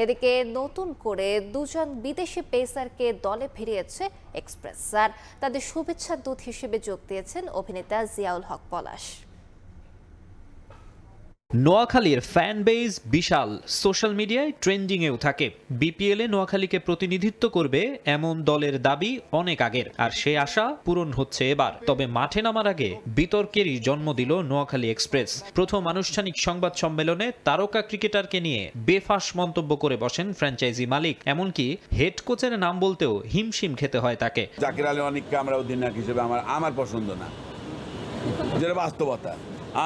এদিকে নতুন করে 2 জন বিদেশি পেসারকে দলে ফিরিয়েছে এক্সপ্রেস, আর তাদের শুভেচ্ছা দূত হিসেবে যোগ দিয়েছেন অভিনেতা জিয়াউল হক পলাশ। নোয়াখালীর ফ্যান বেজ বিশাল, সোশ্যাল মিডিয়ায় ট্রেন্ডিংয়েও থাকে। বিপিএলে নোয়াখালীকে প্রতিনিধিত্ব করবে এমন দলের দাবি অনেক আগের, আর সে আশা পূরণ হচ্ছে এবার। তবে মাঠে নামার আগে বিতর্কেরই জন্ম দিল নোয়াখালী এক্সপ্রেস। প্রথম আনুষ্ঠানিক সংবাদ সম্মেলনে তারকা ক্রিকেটারকে নিয়ে বেফাঁস মন্তব্য করে বসেন ফ্র্যাঞ্চাইজি মালিক, এমনকি হেড কোচের নাম বলতেও হিমশিম খেতে হয় তাকে। জাকির আলী অনেককে আমরা অধিনায়ক হিসেবে আমার পছন্দ না, যেটা বাস্তবতা।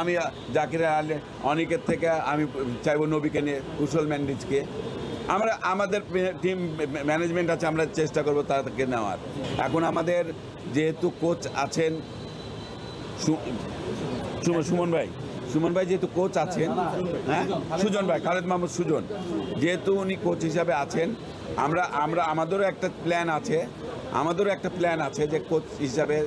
আমি জাকির আলী অনেকের থেকে আমি চাইবো নবীকে নিয়ে, কুশল মেন্ডিজকে। আমরা আমাদের টিম ম্যানেজমেন্ট আছে, আমরা চেষ্টা করবো তাদেরকে নেওয়ার। এখন আমাদের যেহেতু কোচ আছেন সুমন ভাই যেহেতু কোচ আছেন, হ্যাঁ সুজন ভাই, খালেদ মাহমুদ সুজন, যেহেতু উনি কোচ হিসাবে আছেন, আমাদেরও একটা প্ল্যান আছে যে কোচ হিসাবে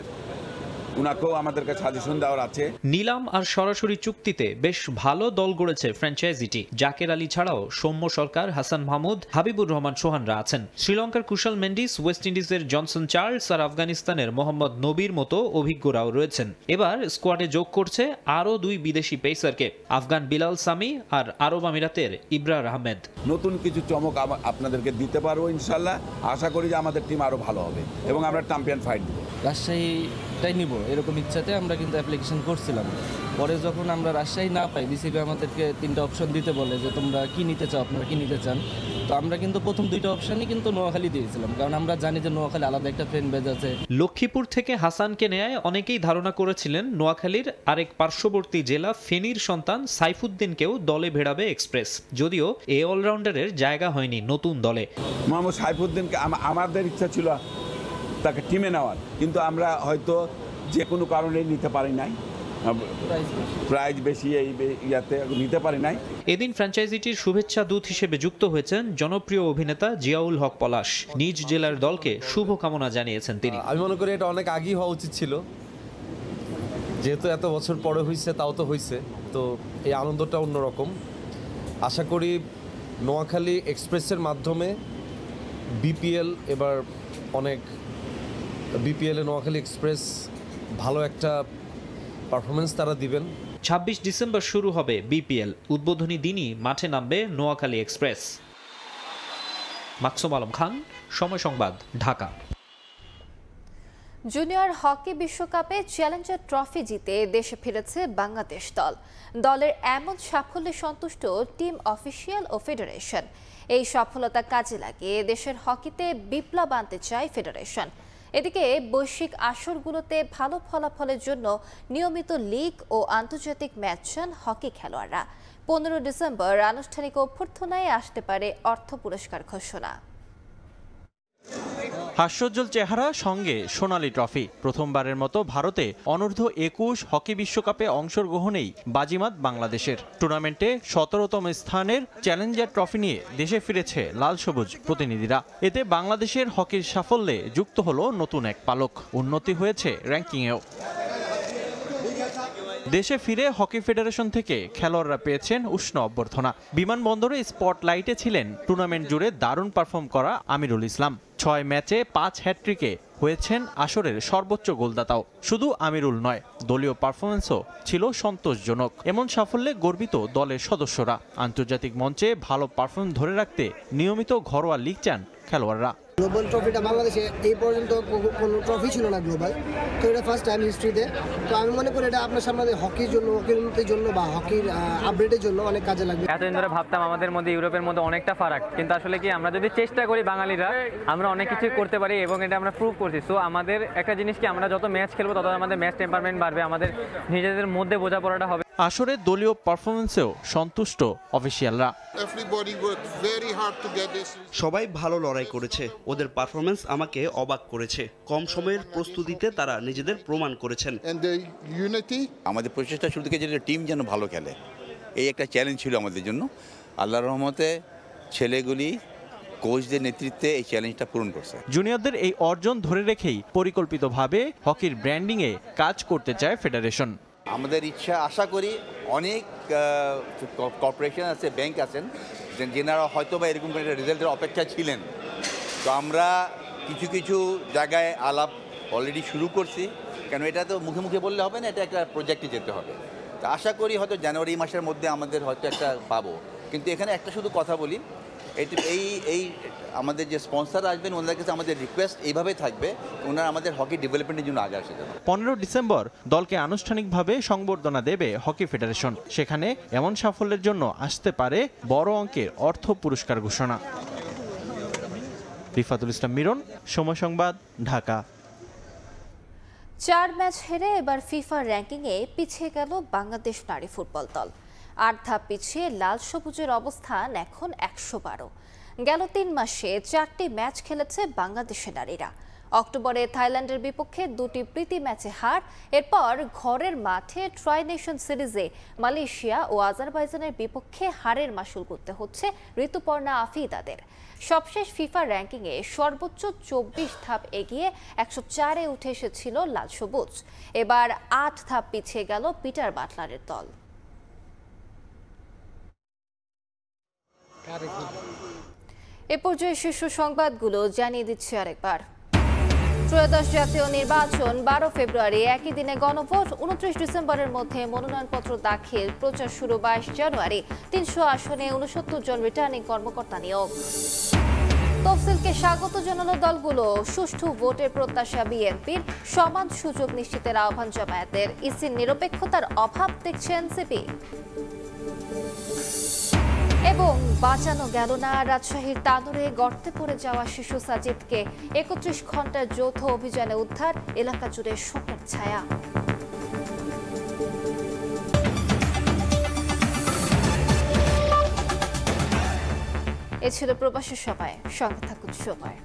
উনাকেও আমাদেরকে সাজেশন দেওয়ার আছে। নিলাম আর সরাসরি চুক্তিতে বেশ ভালো দল গড়েছে ফ্র্যাঞ্চাইজিটি। জাকের আলী ছাড়াও সৌম্য সরকার, হাসান মাহমুদ, হাবিবুর রহমান সোহানরা আছেন। শ্রীলঙ্কার কুশল মেন্ডিস, ওয়েস্ট ইন্ডিজের জনসন চার্লস আর আফগানিস্তানের মোহাম্মদ নবীর মতো অভিজ্ঞরাও রয়েছেন। এবার স্কোয়াডে যোগ করছে আরও 2 বিদেশি পেসারকে, আফগান বিলাল সামি আর আরব আমিরাতের ইব্রার আহমেদ। নতুন কিছু চমক আপনাদেরকে দিতে পারবো ইনশাল্লাহ। আশা করি যে আমাদের টিম আরো ভালো হবে এবং আমরা চ্যাম্পিয়ন ফাইট দেবো। রাজশাহীটাই নিব এরকম ইচ্ছাতে আমরা কিন্তু অ্যাপ্লিকেশন করছিলাম। পরে যখন আমরা রাজশাহী না পাই, বিসিবি আমাদেরকে 3টা অপশন দিতে বলে যে তোমরা কি নিতে চাও, আপনারা কি নিতে চান। তো আমরা কিন্তু প্রথম 2টা অপশনই কিন্তু নোয়াখালী দিয়েছিলাম, কারণ আমরা জানি যে নোয়াখালী আলাদা একটা ফ্রেন্ড বেজ আছে। লক্ষ্মীপুর থেকে হাসানকে নেয় অনেকেই ধারণা করেছিলেন নোয়াখালীর আরেক পার্শ্ববর্তী জেলা ফেনীর সন্তান সাইফুদ্দিনকেও দলে ভেড়াবে এক্সপ্রেস, যদিও এ অলরাউন্ডারের জায়গা হয়নি নতুন দলে। মোহাম্মদ সাইফুদ্দিনকে আমাদের ইচ্ছা ছিল তাকে টিমে নেওয়ার, কিন্তু আমরা হয়তো যে কোনো কারণে নিতে পারি নাই, প্রাইজ বেশি এই ইয়াতে নিতে পারি নাই। এদিন ফ্র্যাঞ্চাইজিটির শুভেচ্ছা দূত হিসেবে যুক্ত হয়েছেন জনপ্রিয় অভিনেতা জিয়াউল হক পলাশ। নিজ জেলার দলকে শুভকামনা জানিয়েছেন তিনি। আমি মনে করি এটা অনেক আগেই হওয়া উচিত ছিল, যেহেতু এত বছর পরে হয়েছে, তাও তো হয়েছে, তো এই আনন্দটা অন্যরকম। আশা করি নোয়াখালী এক্সপ্রেসের মাধ্যমে বিপিএল এবার অনেক, বিপিএলে নোয়াখালী এক্সপ্রেস ভালো একটা পারফরমেন্স তারা দিবেন। 26 ডিসেম্বর শুরু হবে বিপিএল। উদ্বোধনী দিনই মাঠে নামবে নোয়াখালী এক্সপ্রেস। মাকসুম আলম খান, সময় সংবাদ, ঢাকা। জুনিয়র হকি বিশ্বকাপে চ্যালেঞ্জার ট্রফি জিতে দেশে ফিরেছে বাংলাদেশ দল। দলের এমন সাফল্যে সন্তুষ্ট টিম অফিসিয়াল ও ফেডারেশন। এই সফলতা কাজে লাগিয়ে দেশের হকিতে বিপ্লব আনতে চায় ফেডারেশন। এদিকে বৈশ্বিক আসরগুলোতে ভালো ফলাফলের জন্য নিয়মিত লীগ ও আন্তর্জাতিক ম্যাচ চান হকি খেলোয়াড়রা। 15 ডিসেম্বর আনুষ্ঠানিক অভ্যর্থনায় আসতে পারে অর্থ পুরস্কার ঘোষণা। হাস্যোজ্জ্বল চেহারা সঙ্গে সোনালী ট্রফি। প্রথমবারের মতো ভারতে অনূর্ধ্ব 21 হকি বিশ্বকাপে অংশগ্রহণেই বাজিমাত বাংলাদেশের। টুর্নামেন্টে 17তম স্থানের চ্যালেঞ্জার ট্রফি নিয়ে দেশে ফিরেছে লাল সবুজ প্রতিনিধিরা। এতে বাংলাদেশের হকির সাফল্যে যুক্ত হলো নতুন এক পালক, উন্নতি হয়েছে র্যাঙ্কিংয়েও। দেশে ফিরে হকি ফেডারেশন থেকে খেলোয়াড়রা পেয়েছেন উষ্ণ অভ্যর্থনা। বিমানবন্দরে স্পটলাইটে ছিলেন টুর্নামেন্ট জুড়ে দারুণ পারফর্ম করা আমিরুল ইসলাম। 6 ম্যাচে 5 হ্যাট্রিকে হয়েছেন আসরের সর্বোচ্চ গোলদাতাও। শুধু আমিরুল নয়, দলীয় পারফরমেন্সও ছিল সন্তোষজনক। এমন সাফল্যে গর্বিত দলের সদস্যরা। আন্তর্জাতিক মঞ্চে ভালো পারফরমেন্স ধরে রাখতে নিয়মিত ঘরোয়া লিগ চান খেলোয়াড়রা। গ্লোবাল ট্রফিটা বাংলাদেশে এই পর্যন্ত কোনো ট্রফি ছিল না গ্লোবাল, তো এটা ফার্স্ট টাইম হিস্ট্রিতে। তো আমি মনে করি এটা আপনার সামনে হকির জন্য, হকির উন্নতির জন্য বা হকির আপডেটের জন্য অনেক কাজে লাগবে। এতদিন ধরে ভাবতাম আমাদের মধ্যে ইউরোপের মধ্যে অনেকটা ফারাক, কিন্তু আসলে কি আমরা যদি চেষ্টা করি বাঙালিরা, আমরা অনেক কিছু করতে পারি এবং এটা আমরা প্রুভ করছি। সো আমাদের একটা জিনিস কি, আমরা যত ম্যাচ খেলবো তত আমাদের ম্যাচ টেম্পারমেন্ট বাড়বে, আমাদের নিজেদের মধ্যে বোঝাপড়াটা হবে। আসরে দলীয় পারফরমেন্সেও সন্তুষ্ট অফিসিয়ালরা। সবাই ভালো লড়াই করেছে, ওদের পারফরমেন্স আমাকে অবাক করেছে। কম সময়ের প্রস্তুতিতে তারা নিজেদের প্রমাণ করেছেন। আমাদের প্রচেষ্টা শুরু থেকে যেটা টিম যেন ভালো খেলে, এই একটা চ্যালেঞ্জ ছিল আমাদের জন্য। আল্লাহর রহমতে ছেলেগুলি কোচদের নেতৃত্বে এই চ্যালেঞ্জটা পূরণ করছে। জুনিয়রদের এই অর্জন ধরে রেখেই পরিকল্পিতভাবে হকির ব্র্যান্ডিংয়ে কাজ করতে চায় ফেডারেশন। আমাদের ইচ্ছা, আশা করি অনেক কর্পোরেশন আছে, ব্যাংক আছেন, যেনারা হয়তো বা এরকম একটা রেজাল্টের অপেক্ষা ছিলেন। তো আমরা কিছু কিছু জায়গায় আলাপ অলরেডি শুরু করছি, কেন এটা তো মুখে মুখে বললে হবে না, এটা একটা প্রজেক্টে যেতে হবে। তো আশা করি হয়তো জানুয়ারি মাসের মধ্যে আমাদের হয়তো একটা পাবো। কিন্তু এখানে একটা শুধু কথা বলি, এই আমাদের যে স্পন্সর আসবেন ওনাদের কাছে আমাদের রিকোয়েস্ট এইভাবে থাকবে, ওনারা আমাদের হকি ডেভেলপমেন্টের জন্য আগে আসে। 15 ডিসেম্বর দলকে আনুষ্ঠানিকভাবে সংবর্ধনা দেবে হকি ফেডারেশন। সেখানে এমন সাফল্যের জন্য আসতে পারে বড় অঙ্কের অর্থ পুরস্কার ঘোষণা। রিফাতুল ইসলাম মিরন, সময় সংবাদ, ঢাকা। 4 ম্যাচ হেরে এবার ফিফা র্যাঙ্কিংয়ে পিছিয়ে গেল বাংলাদেশ নারী ফুটবল দল। 8 ধাপ পিছিয়ে লাল সবুজের অবস্থান এখন 112। গেল 3 মাসে 4টি ম্যাচ খেলেছে বাংলাদেশের নারীরা। অক্টোবরে থাইল্যান্ডের বিপক্ষে 2টি প্রীতি ম্যাচে হার, এরপর ঘরের মাঠে ট্রাই নেশন সিরিজে মালয়েশিয়া ও আজারবাইজানের বিপক্ষে হারের মাসুল করতে হচ্ছে ঋতুপর্ণা আফিদাদের। সবশেষ ফিফা র্যাঙ্কিংয়ে সর্বোচ্চ 24 ধাপ এগিয়ে 104-এ উঠে এসেছিল লাল সবুজ। এবার 8 ধাপ পিছিয়ে গেল পিটার বাটলারের দল। এ পর্যায়ে শীর্ষ সংবাদগুলো জানিয়ে দিচ্ছি আরেকবার। ত্রয়োদশ জাতীয় নির্বাচন 12 ফেব্রুয়ারি, একই দিনে গণভোট। 29 ডিসেম্বরের মধ্যে মনোনয়নপত্র দাখিল, প্রচার শুরু 22 জানুয়ারি। 300 আসনে 69 জন রিটার্নিং কর্মকর্তা নিয়োগ। তফসিলকে স্বাগত জানানো দলগুলো, সুষ্ঠু ভোটের প্রত্যাশা বিএনপির, সমান সুযোগ নিশ্চিতের আহ্বান জামায়াতের। ইসির নিরপেক্ষতার অভাব দেখছে এনসিপি। এবং বাঁচানো গেল না রাজশাহীর তানোরে গর্তে পড়ে যাওয়া শিশু সাজিদকে। 31 ঘন্টার যৌথ অভিযানে উদ্ধার, এলাকা জুড়ে শোকের ছায়া। এ ছিল প্রবাসী সভায়, সঙ্গে থাকুন সময়।